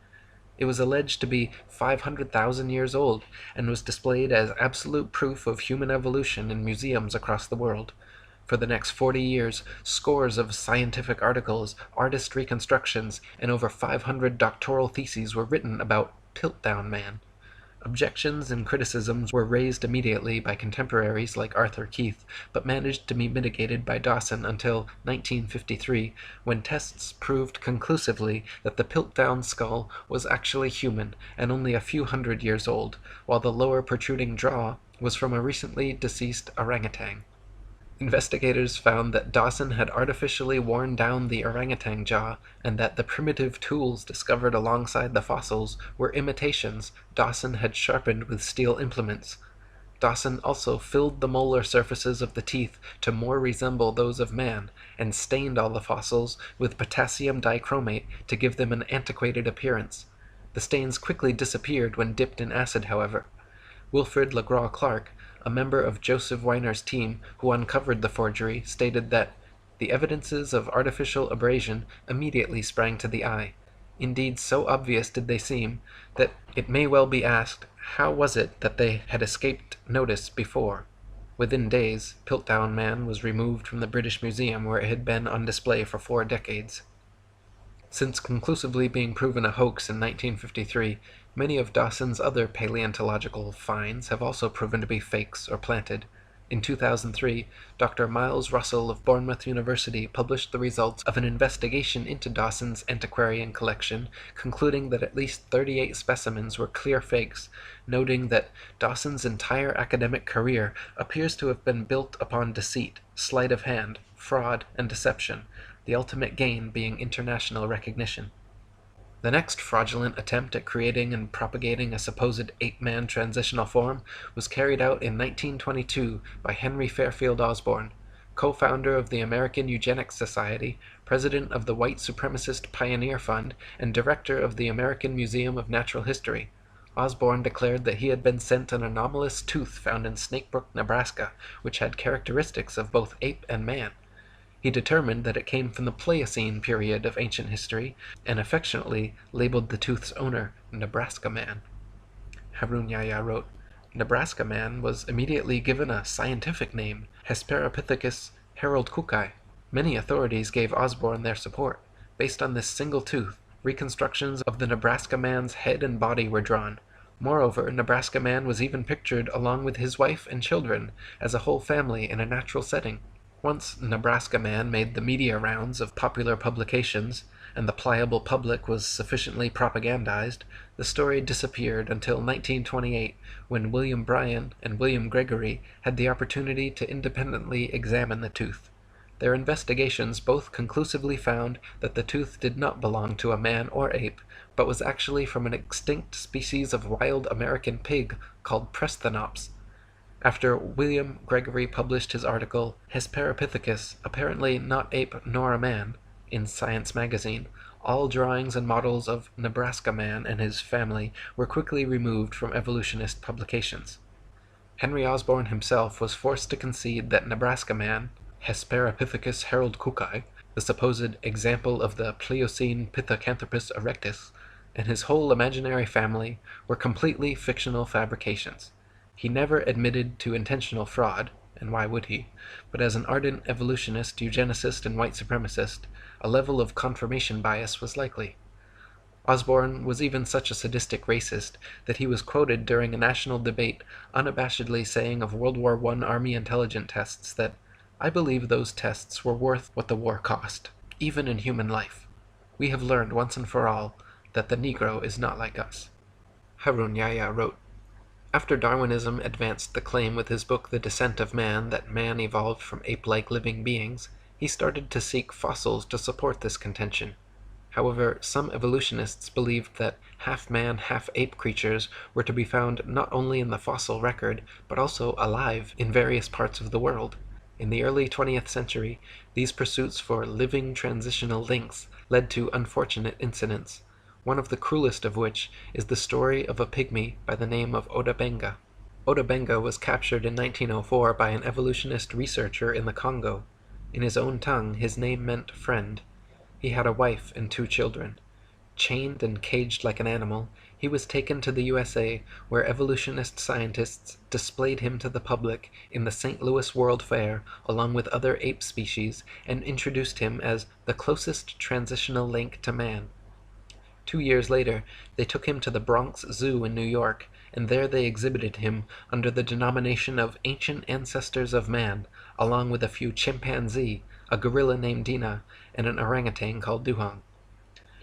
It was alleged to be 500,000 years old, and was displayed as absolute proof of human evolution in museums across the world. For the next 40 years, scores of scientific articles, artist reconstructions, and over 500 doctoral theses were written about Piltdown Man. Objections and criticisms were raised immediately by contemporaries like Arthur Keith, but managed to be mitigated by Dawson until 1953, when tests proved conclusively that the Piltdown skull was actually human and only a few hundred years old, while the lower protruding jaw was from a recently deceased orangutan. Investigators found that Dawson had artificially worn down the orangutan jaw, and that the primitive tools discovered alongside the fossils were imitations Dawson had sharpened with steel implements. Dawson also filled the molar surfaces of the teeth to more resemble those of man, and stained all the fossils with potassium dichromate to give them an antiquated appearance. The stains quickly disappeared when dipped in acid, however. Wilfrid Lagroix-Clark, a member of Joseph Weiner's team who uncovered the forgery, stated that the evidences of artificial abrasion immediately sprang to the eye. Indeed, so obvious did they seem, that it may well be asked, how was it that they had escaped notice before? Within days, Piltdown Man was removed from the British Museum, where it had been on display for 4 decades. Since conclusively being proven a hoax in 1953, many of Dawson's other paleontological finds have also proven to be fakes or planted. In 2003, Dr. Miles Russell of Bournemouth University published the results of an investigation into Dawson's antiquarian collection, concluding that at least 38 specimens were clear fakes, noting that Dawson's entire academic career appears to have been built upon deceit, sleight of hand, fraud, and deception, the ultimate gain being international recognition. The next fraudulent attempt at creating and propagating a supposed ape-man transitional form was carried out in 1922 by Henry Fairfield Osborn, co-founder of the American Eugenics Society, president of the White Supremacist Pioneer Fund, and director of the American Museum of Natural History. Osborn declared that he had been sent an anomalous tooth found in Snakebrook, Nebraska, which had characteristics of both ape and man. He determined that it came from the Pliocene period of ancient history, and affectionately labeled the tooth's owner Nebraska Man. Harun Yahya wrote, Nebraska Man was immediately given a scientific name, Hesperopithecus haroldkukei. Many authorities gave Osborn their support. Based on this single tooth, reconstructions of the Nebraska Man's head and body were drawn. Moreover, Nebraska Man was even pictured along with his wife and children as a whole family in a natural setting. Once Nebraska Man made the media rounds of popular publications, and the pliable public was sufficiently propagandized, the story disappeared until 1928, when William Bryan and William Gregory had the opportunity to independently examine the tooth. Their investigations both conclusively found that the tooth did not belong to a man or ape, but was actually from an extinct species of wild American pig called Presthenops. After William Gregory published his article, Hesperopithecus, apparently not ape nor a man, in Science magazine, all drawings and models of Nebraska Man and his family were quickly removed from evolutionist publications. Henry Osborn himself was forced to concede that Nebraska Man, Hesperopithecus haroldkukei, the supposed example of the Pliocene Pithecanthropus erectus, and his whole imaginary family were completely fictional fabrications. He never admitted to intentional fraud, and why would he? But as an ardent evolutionist, eugenicist, and white supremacist, a level of confirmation bias was likely. Osborn was even such a sadistic racist that he was quoted during a national debate unabashedly saying of World War I Army intelligence tests that, "I believe those tests were worth what the war cost, even in human life. We have learned once and for all that the Negro is not like us." Harun Yahya wrote, after Darwinism advanced the claim with his book The Descent of Man that man evolved from ape-like living beings, he started to seek fossils to support this contention. However, some evolutionists believed that half-man, half-ape creatures were to be found not only in the fossil record, but also alive in various parts of the world. In the early 20th century, these pursuits for living transitional links led to unfortunate incidents, one of the cruelest of which is the story of a pygmy by the name of Odabenga. Odabenga was captured in 1904 by an evolutionist researcher in the Congo. In his own tongue, his name meant friend. He had a wife and 2 children. Chained and caged like an animal, he was taken to the USA, where evolutionist scientists displayed him to the public in the St. Louis World Fair along with other ape species and introduced him as the closest transitional link to man. 2 years later, they took him to the Bronx Zoo in New York, and there they exhibited him under the denomination of Ancient Ancestors of Man, along with a few chimpanzee, a gorilla named Dina, and an orangutan called Duhong.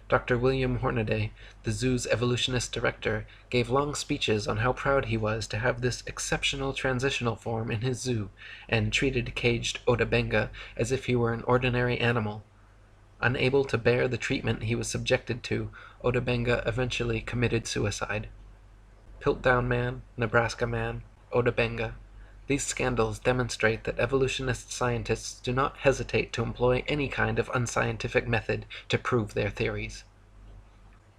Dr. William Hornaday, the zoo's evolutionist director, gave long speeches on how proud he was to have this exceptional transitional form in his zoo, and treated caged Otabenga as if he were an ordinary animal. Unable to bear the treatment he was subjected to, Otabenga eventually committed suicide. Piltdown Man, Nebraska Man, Otabenga. These scandals demonstrate that evolutionist scientists do not hesitate to employ any kind of unscientific method to prove their theories.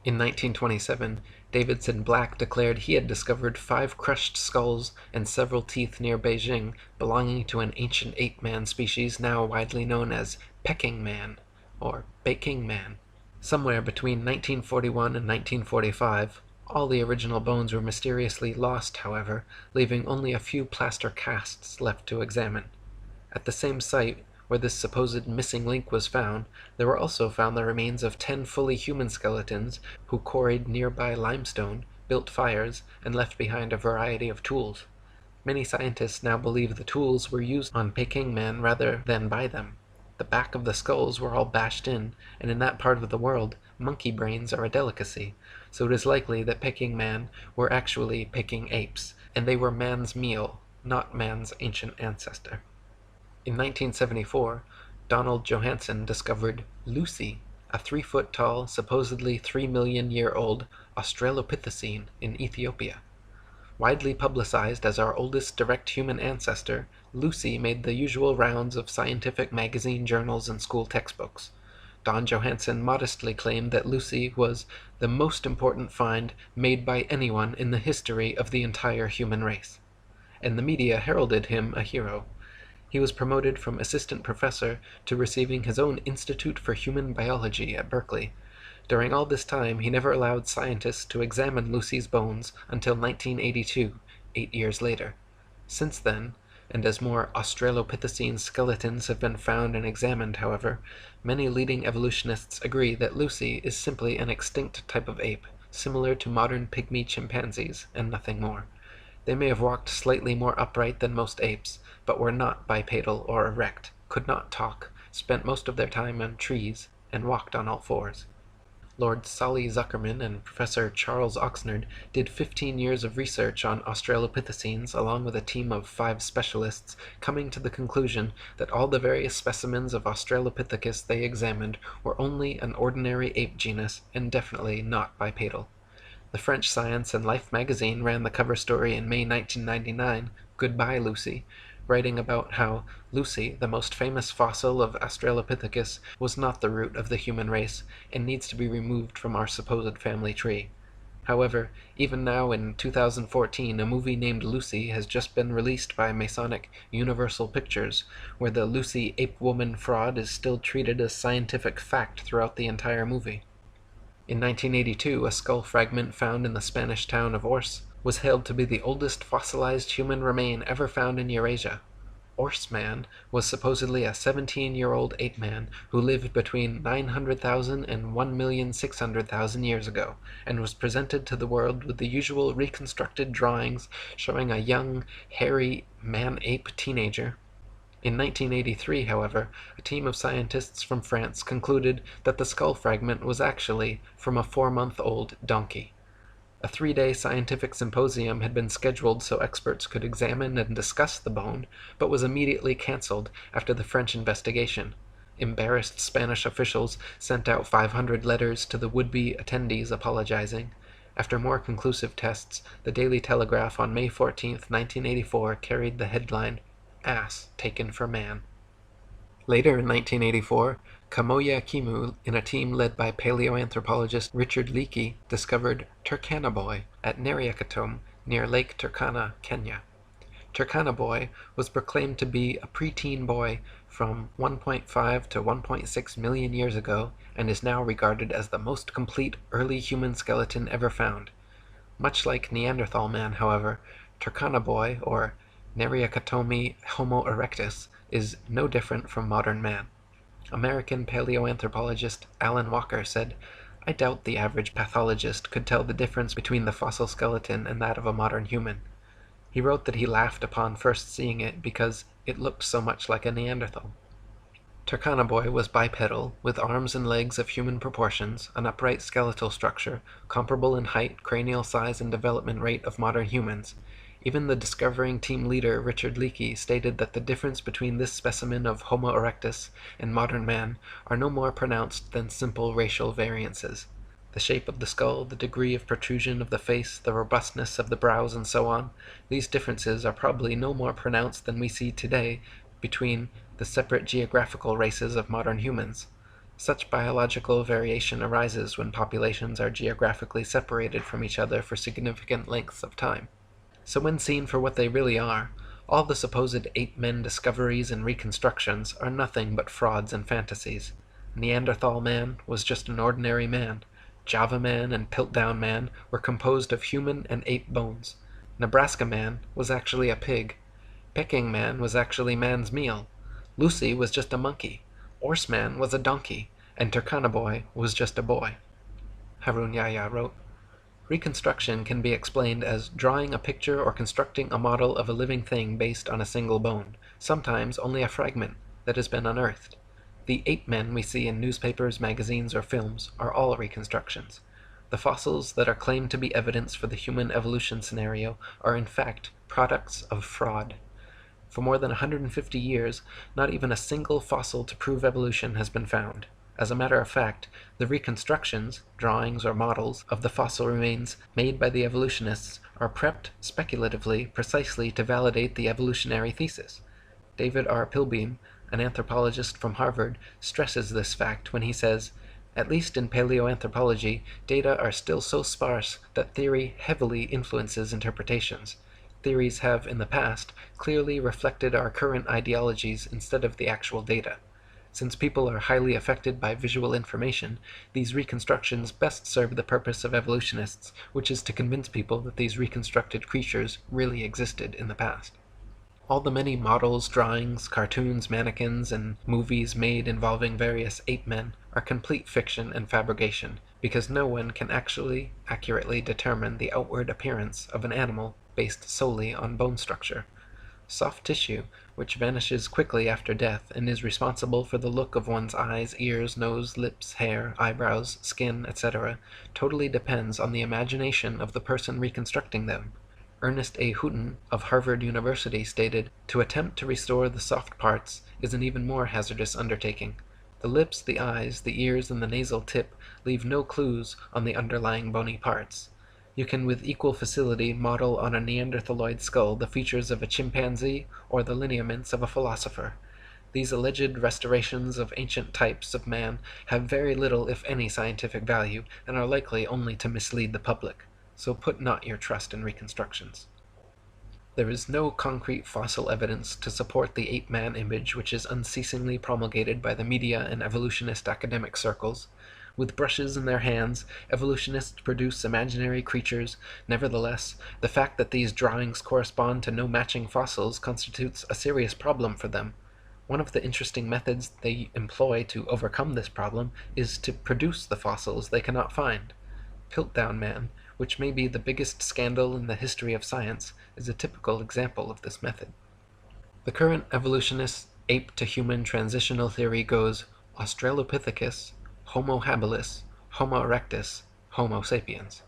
In 1927, Davidson Black declared he had discovered 5 crushed skulls and several teeth near Beijing belonging to an ancient ape-man species now widely known as Pecking Man, or Baking Man. Somewhere between 1941 and 1945, all the original bones were mysteriously lost, however, leaving only a few plaster casts left to examine. At the same site where this supposed missing link was found, there were also found the remains of 10 fully human skeletons who quarried nearby limestone, built fires, and left behind a variety of tools. Many scientists now believe the tools were used on Peking Man rather than by them. The back of the skulls were all bashed in, and in that part of the world, monkey brains are a delicacy, so it is likely that Peking Man were actually Peking apes, and they were man's meal, not man's ancient ancestor. In 1974, Donald Johanson discovered Lucy, a 3-foot-tall, supposedly 3 million-year-old Australopithecine in Ethiopia. Widely publicized as our oldest direct human ancestor, Lucy made the usual rounds of scientific magazine journals and school textbooks. Don Johanson modestly claimed that Lucy was the most important find made by anyone in the history of the entire human race, and the media heralded him a hero. He was promoted from assistant professor to receiving his own Institute for Human Biology at Berkeley. During all this time, he never allowed scientists to examine Lucy's bones until 1982, 8 years later. Since then, and as more Australopithecine skeletons have been found and examined, however, many leading evolutionists agree that Lucy is simply an extinct type of ape, similar to modern pygmy chimpanzees, and nothing more. They may have walked slightly more upright than most apes, but were not bipedal or erect, could not talk, spent most of their time on trees, and walked on all fours. Lord Solly Zuckerman and Professor Charles Oxnard did 15 years of research on Australopithecines along with a team of 5 specialists, coming to the conclusion that all the various specimens of Australopithecus they examined were only an ordinary ape genus and definitely not bipedal. The French Science and Life magazine ran the cover story in May 1999, Goodbye Lucy, writing about how Lucy, the most famous fossil of Australopithecus, was not the root of the human race and needs to be removed from our supposed family tree. However, even now in 2014, a movie named Lucy has just been released by Masonic Universal Pictures, where the Lucy ape-woman fraud is still treated as scientific fact throughout the entire movie. In 1982, a skull fragment found in the Spanish town of Ors was held to be the oldest fossilized human remain ever found in Eurasia. Ors Man was supposedly a 17-year-old ape man who lived between 900,000 and 1,600,000 years ago, and was presented to the world with the usual reconstructed drawings showing a young, hairy man-ape teenager. In 1983, however, a team of scientists from France concluded that the skull fragment was actually from a 4-month-old donkey. A 3-day scientific symposium had been scheduled so experts could examine and discuss the bone, but was immediately cancelled after the French investigation. Embarrassed Spanish officials sent out 500 letters to the would-be attendees apologizing. After more conclusive tests, the Daily Telegraph on May 14, 1984 carried the headline, "Ass Taken for Man." Later in 1984, Kamoya Kimu, in a team led by paleoanthropologist Richard Leakey, discovered Turkana Boy at Neriakatum near Lake Turkana, Kenya. Turkana Boy was proclaimed to be a preteen boy from 1.5 to 1.6 million years ago and is now regarded as the most complete early human skeleton ever found. Much like Neanderthal man, however, Turkana Boy, or Neriakatomi Homo erectus, is no different from modern man. American paleoanthropologist Alan Walker said, "I doubt the average pathologist could tell the difference between the fossil skeleton and that of a modern human." He wrote that he laughed upon first seeing it because it looked so much like a Neanderthal. Turkana was bipedal, with arms and legs of human proportions, an upright skeletal structure, comparable in height, cranial size, and development rate of modern humans. Even the discovering team leader Richard Leakey stated that the difference between this specimen of Homo erectus and modern man are no more pronounced than simple racial variances. The shape of the skull, the degree of protrusion of the face, the robustness of the brows, and so on, these differences are probably no more pronounced than we see today between the separate geographical races of modern humans. Such biological variation arises when populations are geographically separated from each other for significant lengths of time. So when seen for what they really are, all the supposed ape-men discoveries and reconstructions are nothing but frauds and fantasies. Neanderthal man was just an ordinary man. Java man and Piltdown man were composed of human and ape bones. Nebraska man was actually a pig. Peking man was actually man's meal. Lucy was just a monkey. Orseman was a donkey. And Turkana was just a boy. Harun Yahya wrote, Reconstruction can be explained as drawing a picture or constructing a model of a living thing based on a single bone, sometimes only a fragment that has been unearthed. The ape-men we see in newspapers, magazines, or films are all reconstructions. The fossils that are claimed to be evidence for the human evolution scenario are in fact products of fraud. For more than 150 years, not even a single fossil to prove evolution has been found. As a matter of fact, the reconstructions, drawings or models, of the fossil remains made by the evolutionists are prepped speculatively precisely to validate the evolutionary thesis. David R. Pilbeam, an anthropologist from Harvard, stresses this fact when he says, at least in paleoanthropology, data are still so sparse that theory heavily influences interpretations. Theories have, in the past, clearly reflected our current ideologies instead of the actual data. Since people are highly affected by visual information, these reconstructions best serve the purpose of evolutionists, which is to convince people that these reconstructed creatures really existed in the past. All the many models, drawings, cartoons, mannequins, and movies made involving various ape-men are complete fiction and fabrication, because no one can actually accurately determine the outward appearance of an animal based solely on bone structure. Soft tissue, which vanishes quickly after death and is responsible for the look of one's eyes, ears, nose, lips, hair, eyebrows, skin, etc., totally depends on the imagination of the person reconstructing them. Ernest A. Houghton of Harvard University stated, to attempt to restore the soft parts is an even more hazardous undertaking. The lips, the eyes, the ears, and the nasal tip leave no clues on the underlying bony parts. You can with equal facility model on a Neanderthaloid skull the features of a chimpanzee or the lineaments of a philosopher. These alleged restorations of ancient types of man have very little if any scientific value and are likely only to mislead the public. So put not your trust in reconstructions. There is no concrete fossil evidence to support the ape-man image which is unceasingly promulgated by the media and evolutionist academic circles. With brushes in their hands, evolutionists produce imaginary creatures. Nevertheless, the fact that these drawings correspond to no matching fossils constitutes a serious problem for them. One of the interesting methods they employ to overcome this problem is to produce the fossils they cannot find. Piltdown Man, which may be the biggest scandal in the history of science, is a typical example of this method. The current evolutionist ape-to-human transitional theory goes Australopithecus, Homo habilis, Homo erectus, Homo sapiens.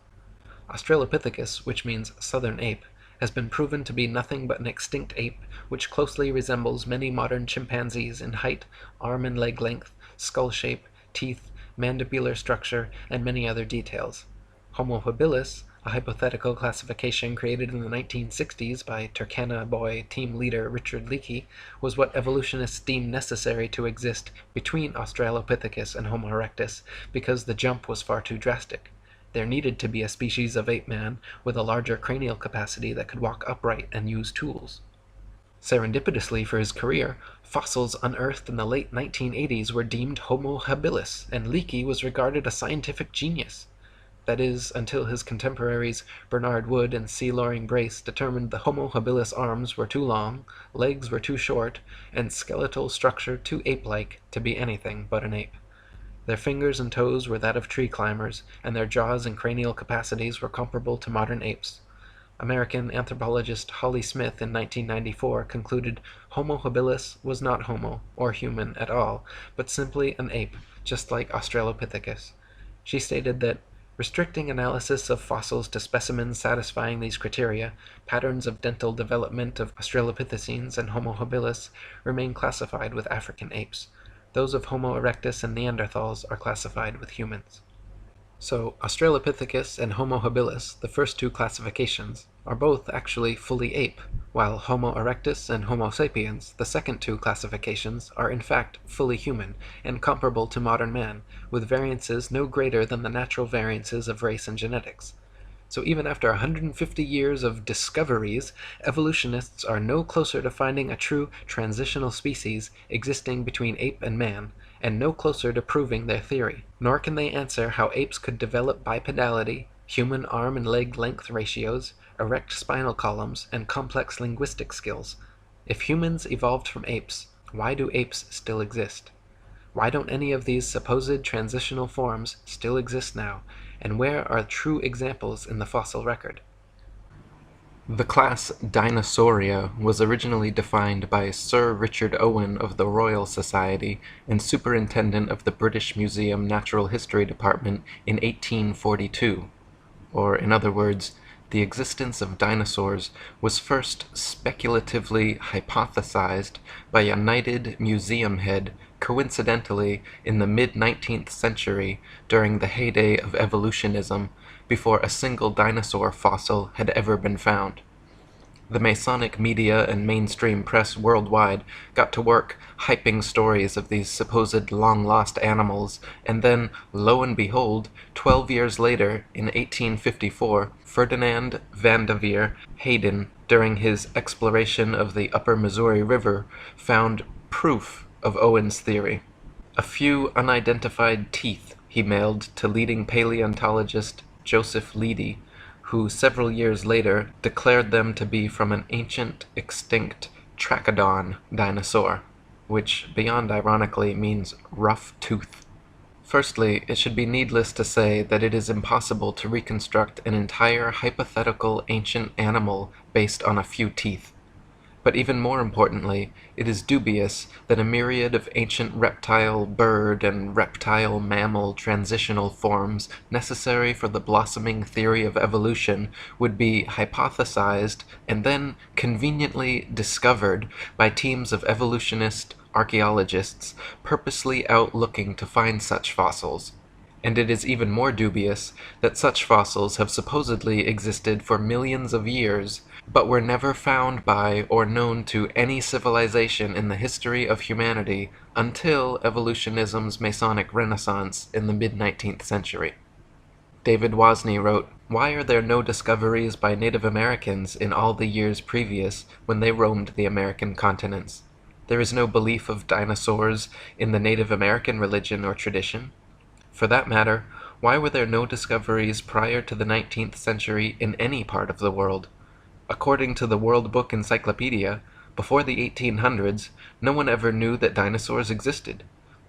Australopithecus, which means southern ape, has been proven to be nothing but an extinct ape which closely resembles many modern chimpanzees in height, arm and leg length, skull shape, teeth, mandibular structure, and many other details. Homo habilis, a hypothetical classification created in the 1960s by Turkana team leader Richard Leakey, was what evolutionists deemed necessary to exist between Australopithecus and Homo erectus because the jump was far too drastic. There needed to be a species of ape-man with a larger cranial capacity that could walk upright and use tools. Serendipitously for his career, fossils unearthed in the late 1980s were deemed Homo habilis, and Leakey was regarded a scientific genius. That is, until his contemporaries Bernard Wood and C. Loring Brace determined the Homo habilis arms were too long, legs were too short, and skeletal structure too ape-like to be anything but an ape. Their fingers and toes were that of tree climbers, and their jaws and cranial capacities were comparable to modern apes. American anthropologist Holly Smith in 1994 concluded Homo habilis was not homo, or human at all, but simply an ape, just like Australopithecus. She stated that restricting analysis of fossils to specimens satisfying these criteria, patterns of dental development of Australopithecines and Homo habilis remain classified with African apes. Those of Homo erectus and Neanderthals are classified with humans. So, Australopithecus and Homo habilis, the first two classifications, are both actually fully ape, while Homo erectus and Homo sapiens, the second two classifications, are in fact fully human and comparable to modern man, with variances no greater than the natural variances of race and genetics. So even after 150 years of discoveries, evolutionists are no closer to finding a true transitional species existing between ape and man, and no closer to proving their theory. Nor can they answer how apes could develop bipedality, human arm and leg length ratios, erect spinal columns, and complex linguistic skills. If humans evolved from apes, why do apes still exist? Why don't any of these supposed transitional forms still exist now, and where are true examples in the fossil record? The class Dinosauria was originally defined by Sir Richard Owen of the Royal Society and Superintendent of the British Museum Natural History Department in 1842. Or, in other words, the existence of dinosaurs was first speculatively hypothesized by a knighted museum head coincidentally in the mid-19th century during the heyday of evolutionism, before a single dinosaur fossil had ever been found. The Masonic media and mainstream press worldwide got to work hyping stories of these supposed long-lost animals, and then, lo and behold, 12 years later, in 1854, Ferdinand van de Veer Hayden, during his exploration of the upper Missouri River, found proof of Owen's theory. A few unidentified teeth he mailed to leading paleontologist Joseph Leidy, who several years later declared them to be from an ancient, extinct Trachodon dinosaur, which, beyond ironically, means rough tooth. Firstly, it should be needless to say that it is impossible to reconstruct an entire hypothetical ancient animal based on a few teeth. But even more importantly, it is dubious that a myriad of ancient reptile, bird, and reptile mammal transitional forms necessary for the blossoming theory of evolution would be hypothesized and then conveniently discovered by teams of evolutionist archaeologists purposely out looking to find such fossils. And it is even more dubious that such fossils have supposedly existed for millions of years, but were never found by or known to any civilization in the history of humanity until evolutionism's Masonic Renaissance in the mid-19th century. David Wozni wrote, "Why are there no discoveries by Native Americans in all the years previous when they roamed the American continents? There is no belief of dinosaurs in the Native American religion or tradition. For that matter, why were there no discoveries prior to the 19th century in any part of the world? According to the World Book Encyclopedia, before the 1800s, no one ever knew that dinosaurs existed.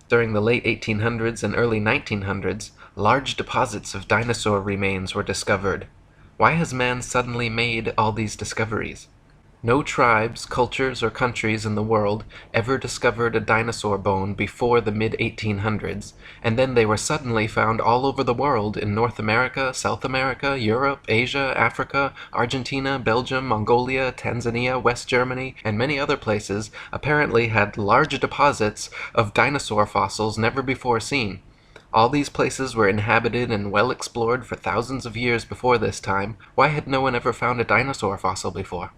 During the late 1800s and early 1900s, large deposits of dinosaur remains were discovered. Why has man suddenly made all these discoveries? No tribes, cultures, or countries in the world ever discovered a dinosaur bone before the mid-1800s, and then they were suddenly found all over the world in North America, South America, Europe, Asia, Africa, Argentina, Belgium, Mongolia, Tanzania, West Germany, and many other places apparently had large deposits of dinosaur fossils never before seen. All these places were inhabited and well explored for thousands of years before this time. Why had no one ever found a dinosaur fossil before?"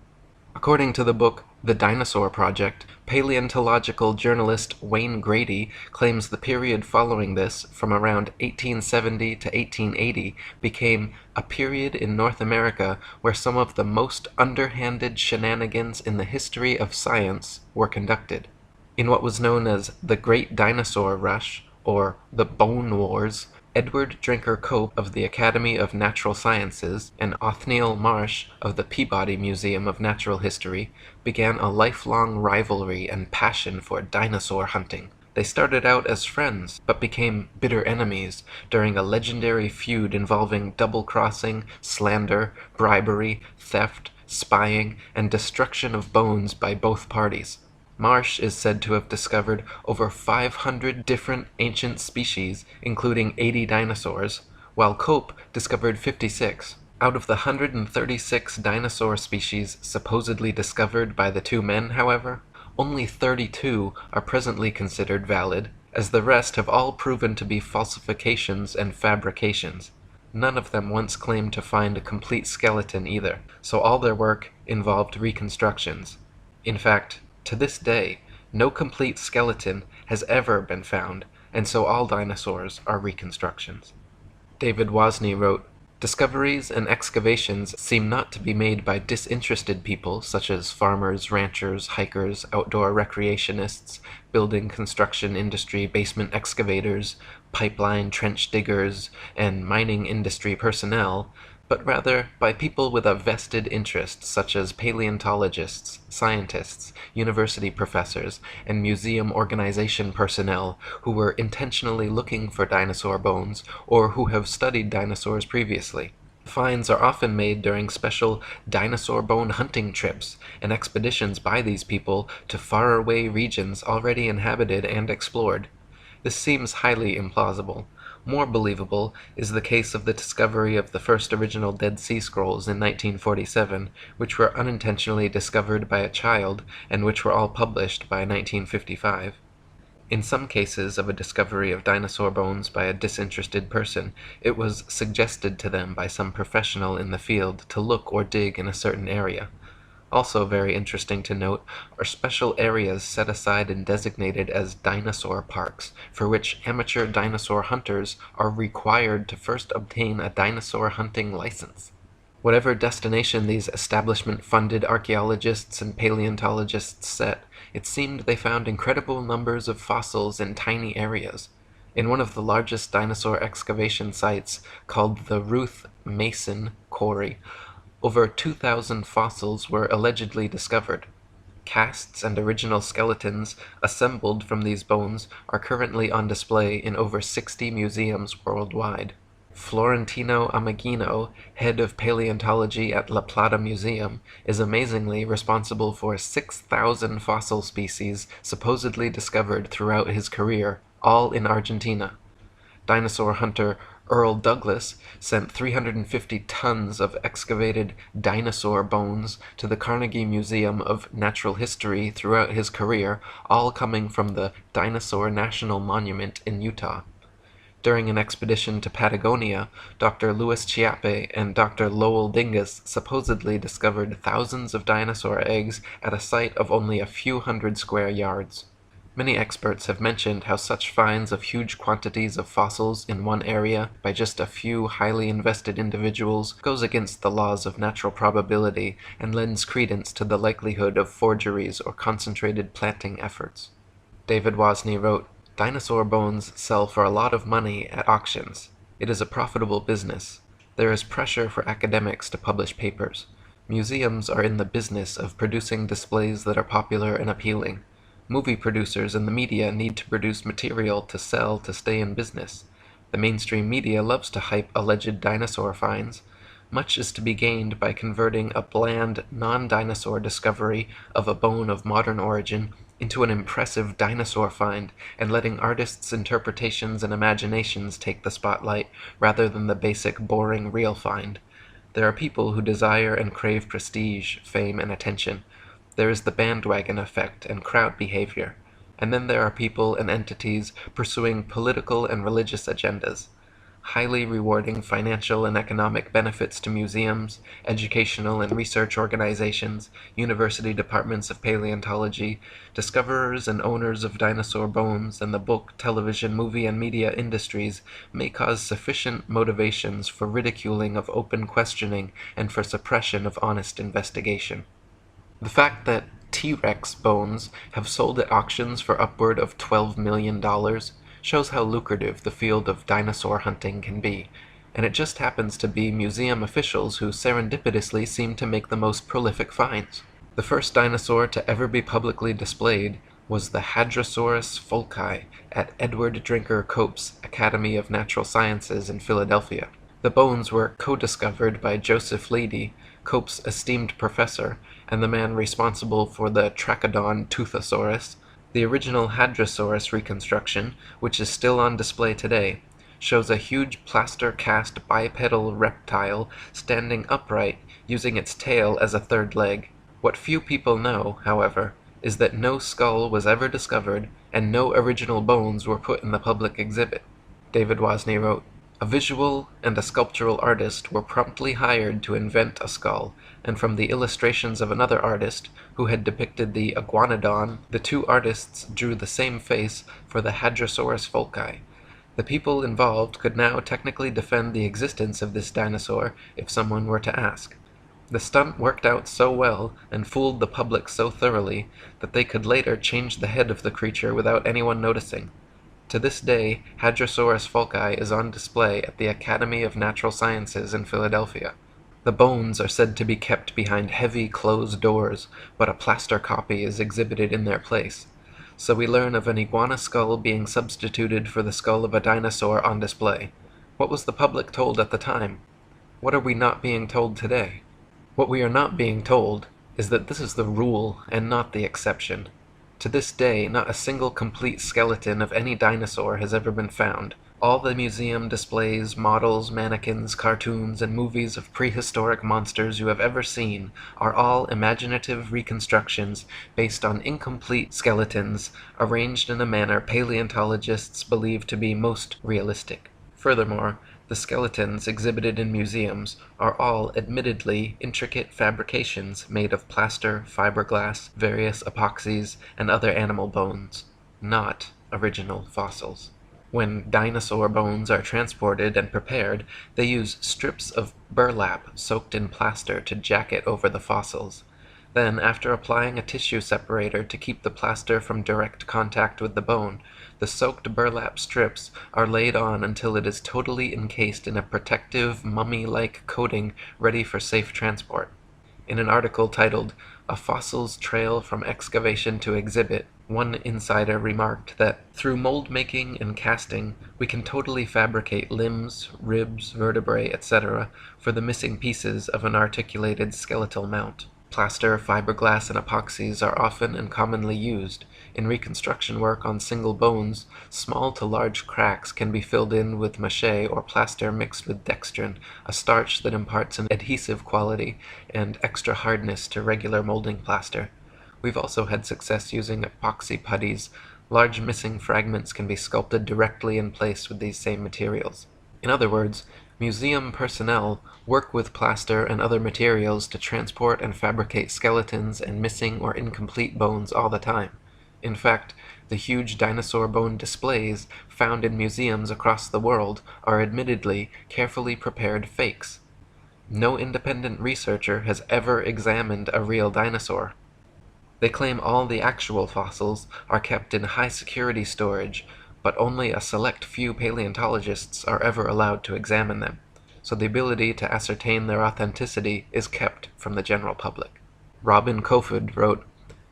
According to the book The Dinosaur Project, paleontological journalist Wayne Grady claims the period following this, from around 1870 to 1880, became a period in North America where some of the most underhanded shenanigans in the history of science were conducted. In what was known as the Great Dinosaur Rush, or the Bone Wars, Edward Drinker Cope of the Academy of Natural Sciences and Othniel Marsh of the Peabody Museum of Natural History began a lifelong rivalry and passion for dinosaur hunting. They started out as friends, but became bitter enemies during a legendary feud involving double-crossing, slander, bribery, theft, spying, and destruction of bones by both parties. Marsh is said to have discovered over 500 different ancient species, including 80 dinosaurs, while Cope discovered 56. Out of the 136 dinosaur species supposedly discovered by the two men, however, only 32 are presently considered valid, as the rest have all proven to be falsifications and fabrications. None of them once claimed to find a complete skeleton either, so all their work involved reconstructions. In fact, to this day, no complete skeleton has ever been found, and so all dinosaurs are reconstructions. David Wozni wrote, "Discoveries and excavations seem not to be made by disinterested people such as farmers, ranchers, hikers, outdoor recreationists, building construction industry basement excavators, pipeline trench diggers, and mining industry personnel, but rather by people with a vested interest such as paleontologists, scientists, university professors, and museum organization personnel who were intentionally looking for dinosaur bones or who have studied dinosaurs previously. Finds are often made during special dinosaur bone hunting trips and expeditions by these people to faraway regions already inhabited and explored. This seems highly implausible. More believable is the case of the discovery of the first original Dead Sea Scrolls in 1947, which were unintentionally discovered by a child and which were all published by 1955. In some cases of a discovery of dinosaur bones by a disinterested person, it was suggested to them by some professional in the field to look or dig in a certain area. Also very interesting to note are special areas set aside and designated as dinosaur parks, for which amateur dinosaur hunters are required to first obtain a dinosaur hunting license. Whatever destination these establishment-funded archaeologists and paleontologists set, it seemed they found incredible numbers of fossils in tiny areas. In one of the largest dinosaur excavation sites, called the Ruth Mason Quarry, over 2,000 fossils were allegedly discovered. Casts and original skeletons assembled from these bones are currently on display in over 60 museums worldwide. Florentino Ameghino, head of paleontology at La Plata Museum, is amazingly responsible for 6,000 fossil species supposedly discovered throughout his career, all in Argentina. Dinosaur hunter Earl Douglas sent 350 tons of excavated dinosaur bones to the Carnegie Museum of Natural History throughout his career, all coming from the Dinosaur National Monument in Utah. During an expedition to Patagonia, Dr. Louis Chiappe and Dr. Lowell Dingus supposedly discovered thousands of dinosaur eggs at a site of only a few hundred square yards. Many experts have mentioned how such finds of huge quantities of fossils in one area by just a few highly invested individuals goes against the laws of natural probability and lends credence to the likelihood of forgeries or concentrated planting efforts. David Wozni wrote, "Dinosaur bones sell for a lot of money at auctions. It is a profitable business. There is pressure for academics to publish papers. Museums are in the business of producing displays that are popular and appealing. Movie producers and the media need to produce material to sell to stay in business. The mainstream media loves to hype alleged dinosaur finds. Much is to be gained by converting a bland, non-dinosaur discovery of a bone of modern origin into an impressive dinosaur find and letting artists' interpretations and imaginations take the spotlight rather than the basic, boring, real find. There are people who desire and crave prestige, fame, and attention. There is the bandwagon effect and crowd behavior, and then there are people and entities pursuing political and religious agendas. Highly rewarding financial and economic benefits to museums, educational and research organizations, university departments of paleontology, discoverers and owners of dinosaur bones, and the book, television, movie, and media industries may cause sufficient motivations for ridiculing of open questioning and for suppression of honest investigation. The fact that T-Rex bones have sold at auctions for upward of $12 million shows how lucrative the field of dinosaur hunting can be, and it just happens to be museum officials who serendipitously seem to make the most prolific finds. The first dinosaur to ever be publicly displayed was the Hadrosaurus folci at Edward Drinker Cope's Academy of Natural Sciences in Philadelphia. The bones were co-discovered by Joseph Leidy, Cope's esteemed professor, and the man responsible for the Trachodon Toothosaurus. The original Hadrosaurus reconstruction, which is still on display today, shows a huge plaster-cast bipedal reptile standing upright, using its tail as a third leg. What few people know, however, is that no skull was ever discovered and no original bones were put in the public exhibit. David Wozni wrote, "A visual and a sculptural artist were promptly hired to invent a skull, and from the illustrations of another artist, who had depicted the iguanodon, the two artists drew the same face for the Hadrosaurus folci. The people involved could now technically defend the existence of this dinosaur if someone were to ask. The stunt worked out so well and fooled the public so thoroughly that they could later change the head of the creature without anyone noticing. To this day, Hadrosaurus folci is on display at the Academy of Natural Sciences in Philadelphia. The bones are said to be kept behind heavy closed doors, but a plaster copy is exhibited in their place. So we learn of an iguana skull being substituted for the skull of a dinosaur on display. What was the public told at the time? What are we not being told today? What we are not being told is that this is the rule and not the exception. To this day, not a single complete skeleton of any dinosaur has ever been found. All the museum displays, models, mannequins, cartoons, and movies of prehistoric monsters you have ever seen are all imaginative reconstructions based on incomplete skeletons arranged in a manner paleontologists believe to be most realistic. Furthermore, the skeletons exhibited in museums are all admittedly intricate fabrications made of plaster, fiberglass, various epoxies, and other animal bones, not original fossils. When dinosaur bones are transported and prepared, they use strips of burlap soaked in plaster to jacket over the fossils. Then, after applying a tissue separator to keep the plaster from direct contact with the bone, the soaked burlap strips are laid on until it is totally encased in a protective, mummy-like coating ready for safe transport. In an article titled, "A Fossil's Trail from Excavation to Exhibit," one insider remarked that, "Through mold making and casting, we can totally fabricate limbs, ribs, vertebrae, etc. for the missing pieces of an articulated skeletal mount. Plaster, fiberglass, and epoxies are often and commonly used. In reconstruction work on single bones, small to large cracks can be filled in with mache or plaster mixed with dextrin, a starch that imparts an adhesive quality and extra hardness to regular molding plaster. We've also had success using epoxy putties. Large missing fragments can be sculpted directly in place with these same materials." In other words, museum personnel work with plaster and other materials to transport and fabricate skeletons and missing or incomplete bones all the time. In fact, the huge dinosaur bone displays found in museums across the world are admittedly carefully prepared fakes. No independent researcher has ever examined a real dinosaur. They claim all the actual fossils are kept in high-security storage, but only a select few paleontologists are ever allowed to examine them, so the ability to ascertain their authenticity is kept from the general public. Robin Kofod wrote,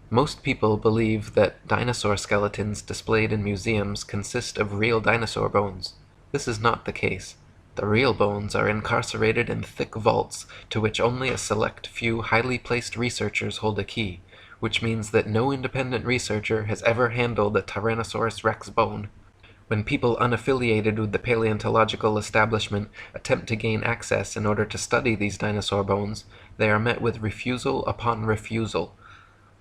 "Most people believe that dinosaur skeletons displayed in museums consist of real dinosaur bones. This is not the case. The real bones are incarcerated in thick vaults to which only a select few highly placed researchers hold a key, which means that no independent researcher has ever handled a Tyrannosaurus rex bone. When people unaffiliated with the paleontological establishment attempt to gain access in order to study these dinosaur bones, they are met with refusal upon refusal.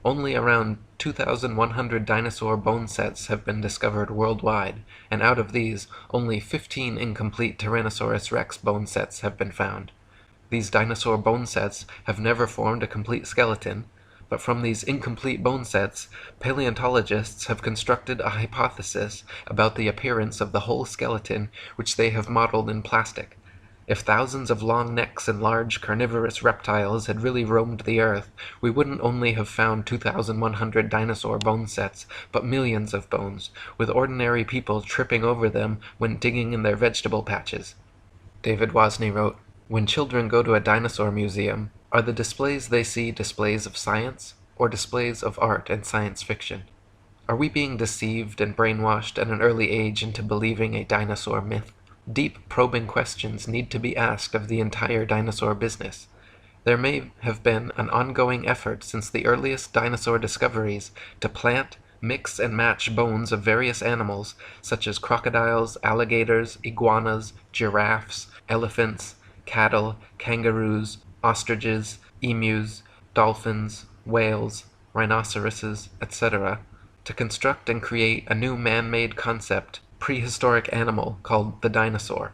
Only around 2,100 dinosaur bone sets have been discovered worldwide, and out of these, only 15 incomplete Tyrannosaurus rex bone sets have been found. These dinosaur bone sets have never formed a complete skeleton, but from these incomplete bone sets, paleontologists have constructed a hypothesis about the appearance of the whole skeleton which they have modeled in plastic. If thousands of long necks and large carnivorous reptiles had really roamed the earth, we wouldn't only have found 2,100 dinosaur bone sets, but millions of bones, with ordinary people tripping over them when digging in their vegetable patches." David Wozni wrote, "When children go to a dinosaur museum, are the displays they see displays of science or displays of art and science fiction? Are we being deceived and brainwashed at an early age into believing a dinosaur myth? Deep, probing questions need to be asked of the entire dinosaur business. There may have been an ongoing effort since the earliest dinosaur discoveries to plant, mix, and match bones of various animals such as crocodiles, alligators, iguanas, giraffes, elephants, cattle, kangaroos, ostriches, emus, dolphins, whales, rhinoceroses, etc., to construct and create a new man-made concept, prehistoric animal called the dinosaur.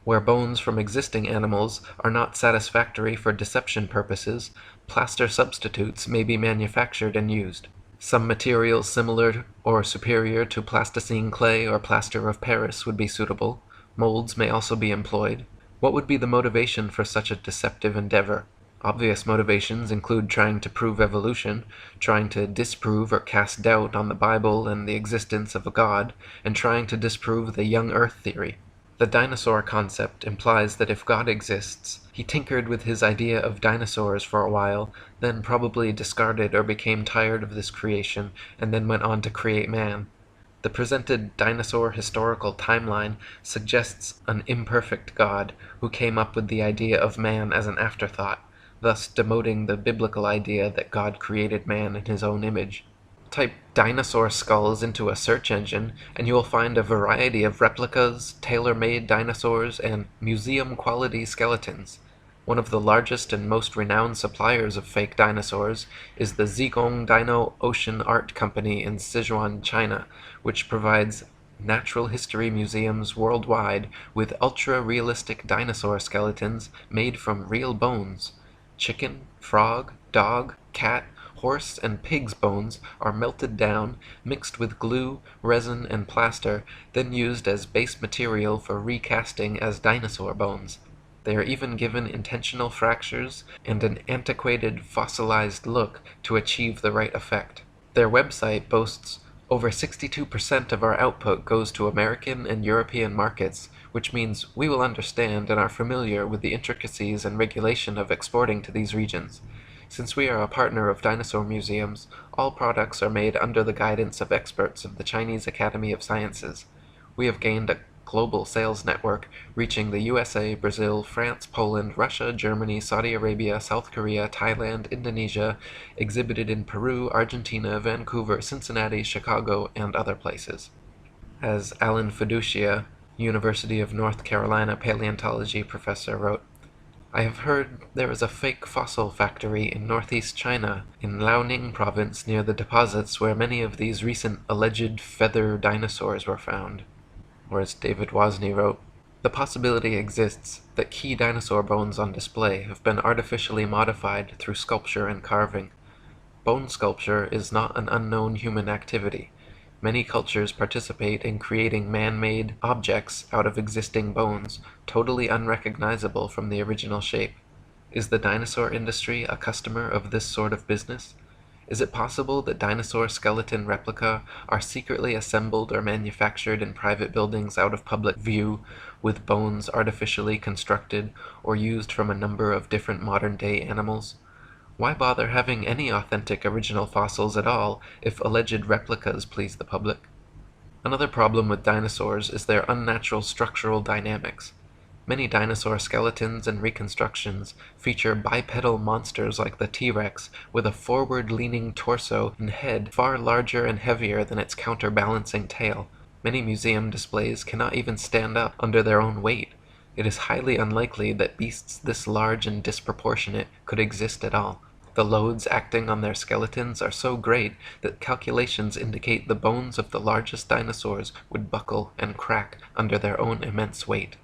Where bones from existing animals are not satisfactory for deception purposes, plaster substitutes may be manufactured and used. Some materials similar or superior to plasticine clay or plaster of Paris would be suitable. Molds may also be employed. What would be the motivation for such a deceptive endeavor? Obvious motivations include trying to prove evolution, trying to disprove or cast doubt on the Bible and the existence of a God, and trying to disprove the young Earth theory. The dinosaur concept implies that if God exists, he tinkered with his idea of dinosaurs for a while, then probably discarded or became tired of this creation, and then went on to create man. The presented dinosaur historical timeline suggests an imperfect God who came up with the idea of man as an afterthought, thus demoting the biblical idea that God created man in his own image. Type dinosaur skulls into a search engine, and you will find a variety of replicas, tailor-made dinosaurs, and museum-quality skeletons. One of the largest and most renowned suppliers of fake dinosaurs is the Zigong Dino Ocean Art Company in Sichuan, China, which provides natural history museums worldwide with ultra-realistic dinosaur skeletons made from real bones. Chicken, frog, dog, cat, horse, and pig's bones are melted down, mixed with glue, resin, and plaster, then used as base material for recasting as dinosaur bones. They are even given intentional fractures and an antiquated, fossilized look to achieve the right effect. Their website boasts over 62% of our output goes to American and European markets, which means we will understand and are familiar with the intricacies and regulation of exporting to these regions. Since we are a partner of dinosaur museums, all products are made under the guidance of experts of the Chinese Academy of Sciences. We have gained a global sales network reaching the USA, Brazil, France, Poland, Russia, Germany, Saudi Arabia, South Korea, Thailand, Indonesia, exhibited in Peru, Argentina, Vancouver, Cincinnati, Chicago, and other places. As Alan Fiducia, University of North Carolina paleontology professor, wrote, I have heard there is a fake fossil factory in northeast China, in Liaoning province near the deposits where many of these recent alleged feather dinosaurs were found. Or as David Wozni wrote, the possibility exists that key dinosaur bones on display have been artificially modified through sculpture and carving. Bone sculpture is not an unknown human activity. Many cultures participate in creating man-made objects out of existing bones, totally unrecognizable from the original shape. Is the dinosaur industry a customer of this sort of business? Is it possible that dinosaur skeleton replica are secretly assembled or manufactured in private buildings out of public view, with bones artificially constructed or used from a number of different modern-day animals? Why bother having any authentic original fossils at all if alleged replicas please the public? Another problem with dinosaurs is their unnatural structural dynamics. Many dinosaur skeletons and reconstructions feature bipedal monsters like the T-Rex with a forward-leaning torso and head far larger and heavier than its counterbalancing tail. Many museum displays cannot even stand up under their own weight. It is highly unlikely that beasts this large and disproportionate could exist at all. The loads acting on their skeletons are so great that calculations indicate the bones of the largest dinosaurs would buckle and crack under their own immense weight.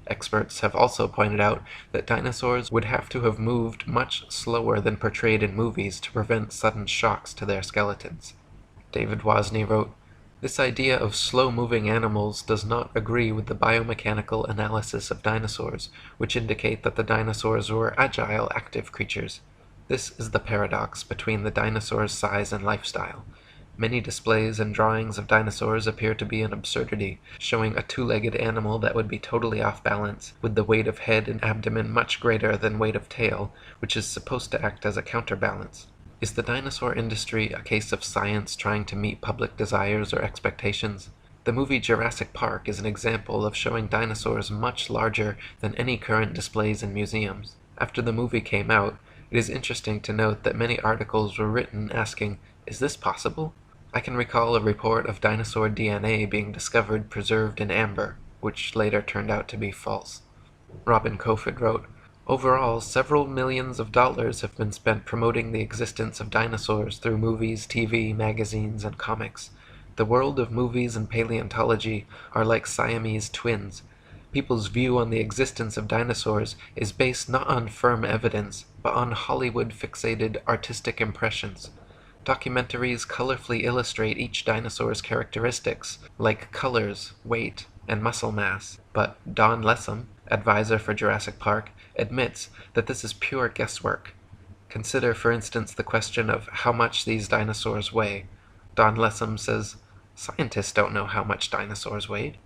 Experts have also pointed out that dinosaurs would have to have moved much slower than portrayed in movies to prevent sudden shocks to their skeletons. David Wozni wrote, this idea of slow-moving animals does not agree with the biomechanical analysis of dinosaurs, which indicate that the dinosaurs were agile, active creatures. This is the paradox between the dinosaur's size and lifestyle. Many displays and drawings of dinosaurs appear to be an absurdity, showing a two-legged animal that would be totally off balance, with the weight of head and abdomen much greater than weight of tail, which is supposed to act as a counterbalance. Is the dinosaur industry a case of science trying to meet public desires or expectations? The movie Jurassic Park is an example of showing dinosaurs much larger than any current displays in museums. After the movie came out, it is interesting to note that many articles were written asking, "Is this possible?" I can recall a report of dinosaur DNA being discovered preserved in amber, which later turned out to be false. Robin Kofod wrote, "Overall, several millions of dollars have been spent promoting the existence of dinosaurs through movies, TV, magazines, and comics. The world of movies and paleontology are like Siamese twins. People's view on the existence of dinosaurs is based not on firm evidence, but on Hollywood-fixated artistic impressions. Documentaries colorfully illustrate each dinosaur's characteristics, like colors, weight, and muscle mass, but Don Lessam, advisor for Jurassic Park, admits that this is pure guesswork. Consider, for instance, the question of how much these dinosaurs weigh. Don Lessam says, "Scientists don't know how much dinosaurs weighed."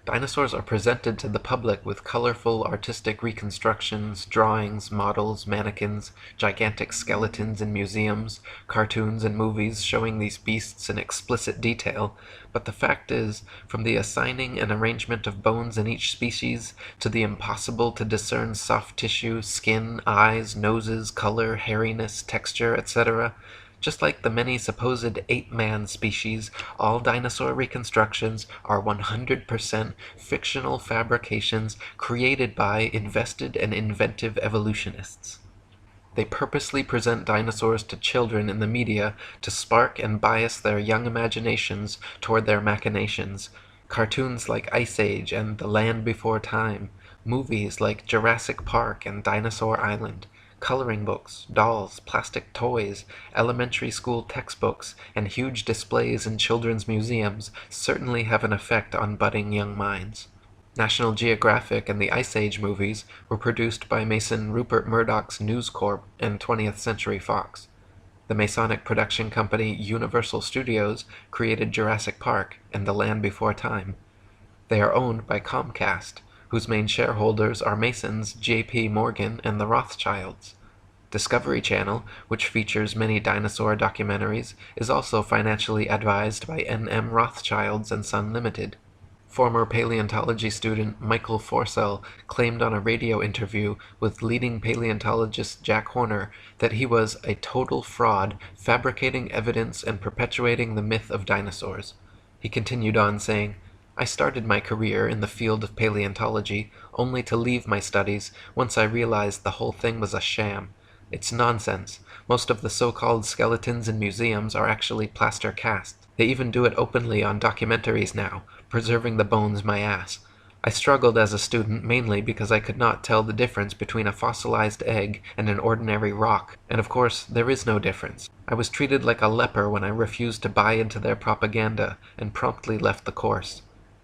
Dinosaurs are presented to the public with colorful artistic reconstructions, drawings, models, mannequins, gigantic skeletons in museums, cartoons and movies showing these beasts in explicit detail, but the fact is, from the assigning and arrangement of bones in each species, to the impossible to discern soft tissue, skin, eyes, noses, color, hairiness, texture, etc., just like the many supposed ape-man species, all dinosaur reconstructions are 100% fictional fabrications created by invested and inventive evolutionists. They purposely present dinosaurs to children in the media to spark and bias their young imaginations toward their machinations. Cartoons like Ice Age and The Land Before Time, movies like Jurassic Park and Dinosaur Island, coloring books, dolls, plastic toys, elementary school textbooks, and huge displays in children's museums certainly have an effect on budding young minds. National Geographic and the Ice Age movies were produced by Mason Rupert Murdoch's News Corp and 20th Century Fox. The Masonic production company Universal Studios created Jurassic Park and The Land Before Time. They are owned by Comcast, whose main shareholders are Masons J.P. Morgan and the Rothschilds. Discovery Channel, which features many dinosaur documentaries, is also financially advised by N.M. Rothschilds and Son Limited. Former paleontology student Michael Forsell claimed on a radio interview with leading paleontologist Jack Horner that he was a total fraud, fabricating evidence and perpetuating the myth of dinosaurs. He continued on saying, "I started my career in the field of paleontology only to leave my studies once I realized the whole thing was a sham. It's nonsense. Most of the so-called skeletons in museums are actually plaster casts. They even do it openly on documentaries now, preserving the bones my ass. I struggled as a student mainly because I could not tell the difference between a fossilized egg and an ordinary rock, and of course there is no difference. I was treated like a leper when I refused to buy into their propaganda and promptly left the course.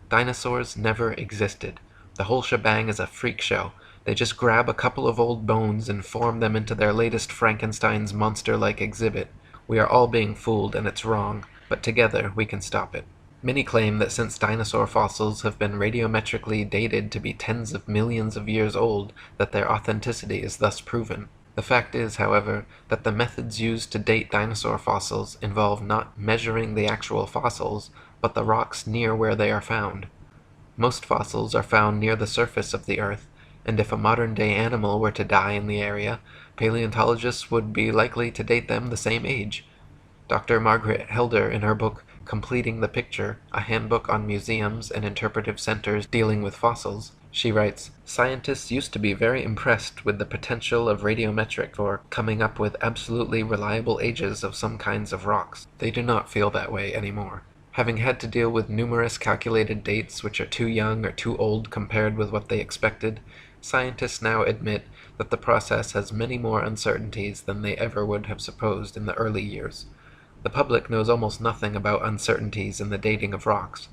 Dinosaurs never existed. The whole shebang is a freak show. They just grab a couple of old bones and form them into their latest Frankenstein's monster-like exhibit. We are all being fooled and it's wrong, but together we can stop it." Many claim that since dinosaur fossils have been radiometrically dated to be tens of millions of years old, that their authenticity is thus proven. The fact is, however, that the methods used to date dinosaur fossils involve not measuring the actual fossils, but the rocks near where they are found. Most fossils are found near the surface of the Earth, and if a modern-day animal were to die in the area, paleontologists would be likely to date them the same age. Dr. Margaret Helder, in her book Completing the Picture, a handbook on museums and interpretive centers dealing with fossils, she writes, "Scientists used to be very impressed with the potential of radiometric for coming up with absolutely reliable ages of some kinds of rocks. They do not feel that way anymore. Having had to deal with numerous calculated dates which are too young or too old compared with what they expected, scientists now admit that the process has many more uncertainties than they ever would have supposed in the early years. The public knows almost nothing about uncertainties in the dating of rocks.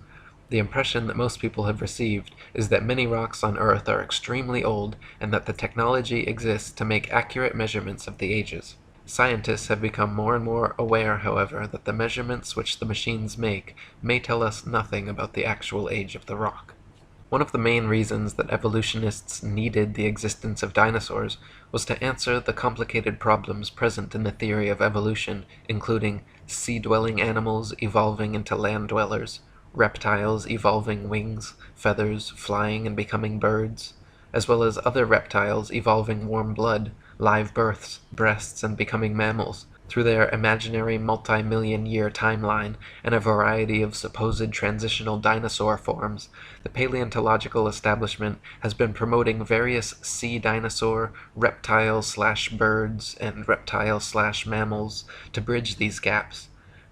The impression that most people have received is that many rocks on Earth are extremely old and that the technology exists to make accurate measurements of the ages. Scientists have become more and more aware, however, that the measurements which the machines make may tell us nothing about the actual age of the rock." One of the main reasons that evolutionists needed the existence of dinosaurs was to answer the complicated problems present in the theory of evolution, including sea-dwelling animals evolving into land dwellers, reptiles evolving wings, feathers, flying and becoming birds, as well as other reptiles evolving warm blood, live births, breasts, and becoming mammals, through their imaginary multi-million-year timeline and a variety of supposed transitional dinosaur forms. The paleontological establishment has been promoting various sea dinosaur, reptile/birds, and reptile/mammals to bridge these gaps.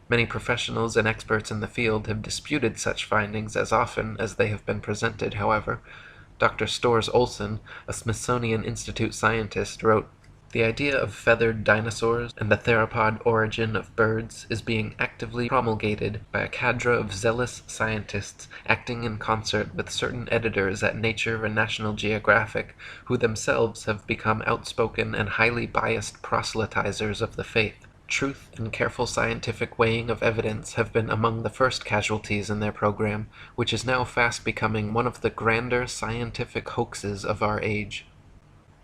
Many professionals and experts in the field have disputed such findings as often as they have been presented, however. Dr. Storrs Olson, a Smithsonian Institute scientist, wrote, "The idea of feathered dinosaurs and the theropod origin of birds is being actively promulgated by a cadre of zealous scientists acting in concert with certain editors at Nature and National Geographic, who themselves have become outspoken and highly biased proselytizers of the faith. Truth and careful scientific weighing of evidence have been among the first casualties in their program, which is now fast becoming one of the grander scientific hoaxes of our age.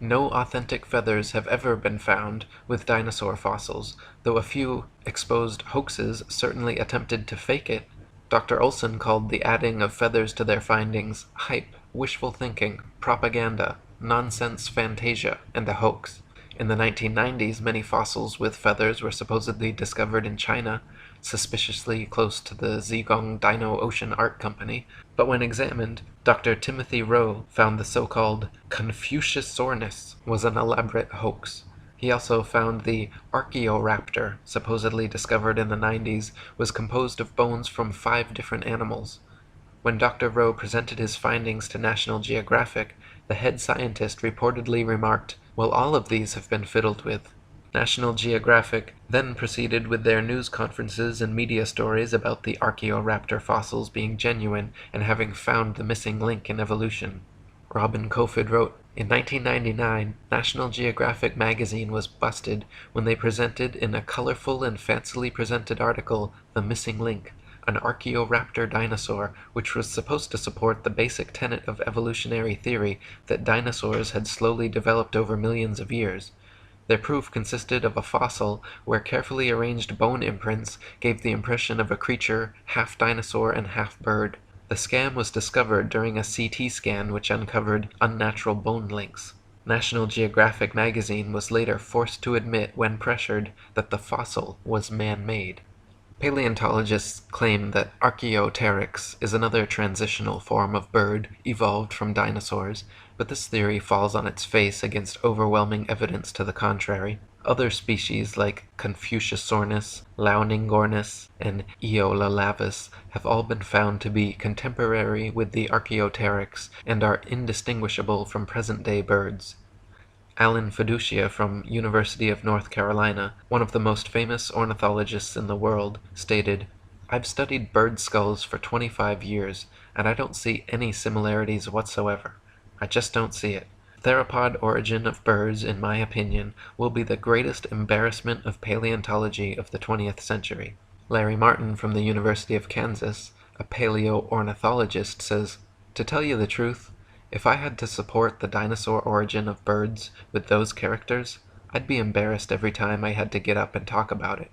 No authentic feathers have ever been found with dinosaur fossils, though a few exposed hoaxes certainly attempted to fake it. Dr. Olson called the adding of feathers to their findings hype, wishful thinking, propaganda, nonsense fantasia, and a hoax. In the 1990s, many fossils with feathers were supposedly discovered in China, suspiciously close to the Zhejiang Dino Ocean Art Company, but when examined, Dr. Timothy Rowe found the so-called Confuciusaurus was an elaborate hoax. He also found the Archaeoraptor, supposedly discovered in the 90s, was composed of bones from 5 different animals. When Dr. Rowe presented his findings to National Geographic, the head scientist reportedly remarked, "Well, all of these have been fiddled with." National Geographic then proceeded with their news conferences and media stories about the Archaeoraptor fossils being genuine and having found the missing link in evolution. Robin Kofod wrote, "In 1999, National Geographic magazine was busted when they presented in a colorful and fancily presented article the missing link, an Archaeoraptor dinosaur, which was supposed to support the basic tenet of evolutionary theory that dinosaurs had slowly developed over millions of years. Their proof consisted of a fossil where carefully arranged bone imprints gave the impression of a creature half dinosaur and half bird. The scam was discovered during a CT scan which uncovered unnatural bone links. National Geographic magazine was later forced to admit, when pressured, that the fossil was man-made." Paleontologists claim that Archaeopteryx is another transitional form of bird evolved from dinosaurs, but this theory falls on its face against overwhelming evidence to the contrary. Other species like Confuciusaurus, Launingornis, and Eolalavis have all been found to be contemporary with the Archaeopteryx and are indistinguishable from present-day birds. Alan Fiducia from University of North Carolina, one of the most famous ornithologists in the world, stated, "I've studied bird skulls for 25 years, and I don't see any similarities whatsoever. I just don't see it. Theropod origin of birds, in my opinion, will be the greatest embarrassment of paleontology of the 20th century." Larry Martin from the University of Kansas, a paleoornithologist, says, "To tell you the truth, if I had to support the dinosaur origin of birds with those characters, I'd be embarrassed every time I had to get up and talk about it."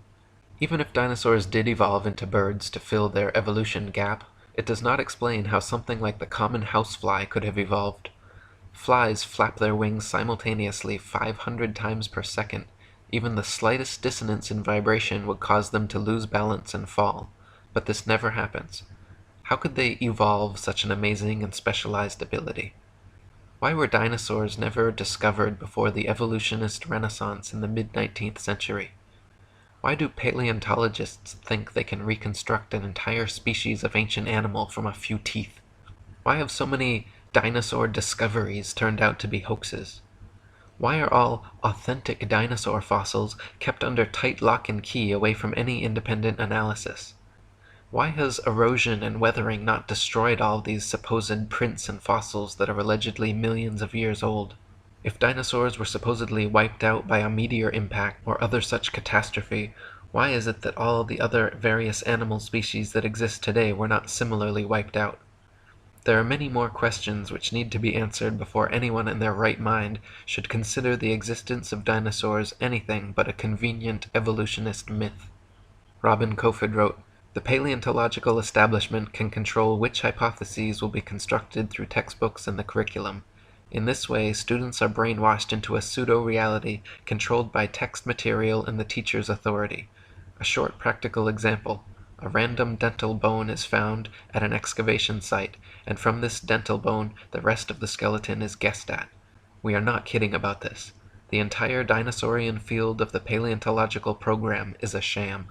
Even if dinosaurs did evolve into birds to fill their evolution gap, it does not explain how something like the common housefly could have evolved. Flies flap their wings simultaneously 500 times per second. Even the slightest dissonance in vibration would cause them to lose balance and fall. But this never happens. How could they evolve such an amazing and specialized ability? Why were dinosaurs never discovered before the evolutionist renaissance in the mid-19th century? Why do paleontologists think they can reconstruct an entire species of ancient animal from a few teeth? Why have so many dinosaur discoveries turned out to be hoaxes? Why are all authentic dinosaur fossils kept under tight lock and key away from any independent analysis? Why has erosion and weathering not destroyed all these supposed prints and fossils that are allegedly millions of years old? If dinosaurs were supposedly wiped out by a meteor impact or other such catastrophe, why is it that all the other various animal species that exist today were not similarly wiped out? There are many more questions which need to be answered before anyone in their right mind should consider the existence of dinosaurs anything but a convenient evolutionist myth. Robin Kofod wrote, "The paleontological establishment can control which hypotheses will be constructed through textbooks and the curriculum. In this way, students are brainwashed into a pseudo-reality controlled by text material and the teacher's authority. A short practical example. A random dental bone is found at an excavation site, and from this dental bone the rest of the skeleton is guessed at. We are not kidding about this. The entire dinosaurian field of the paleontological program is a sham."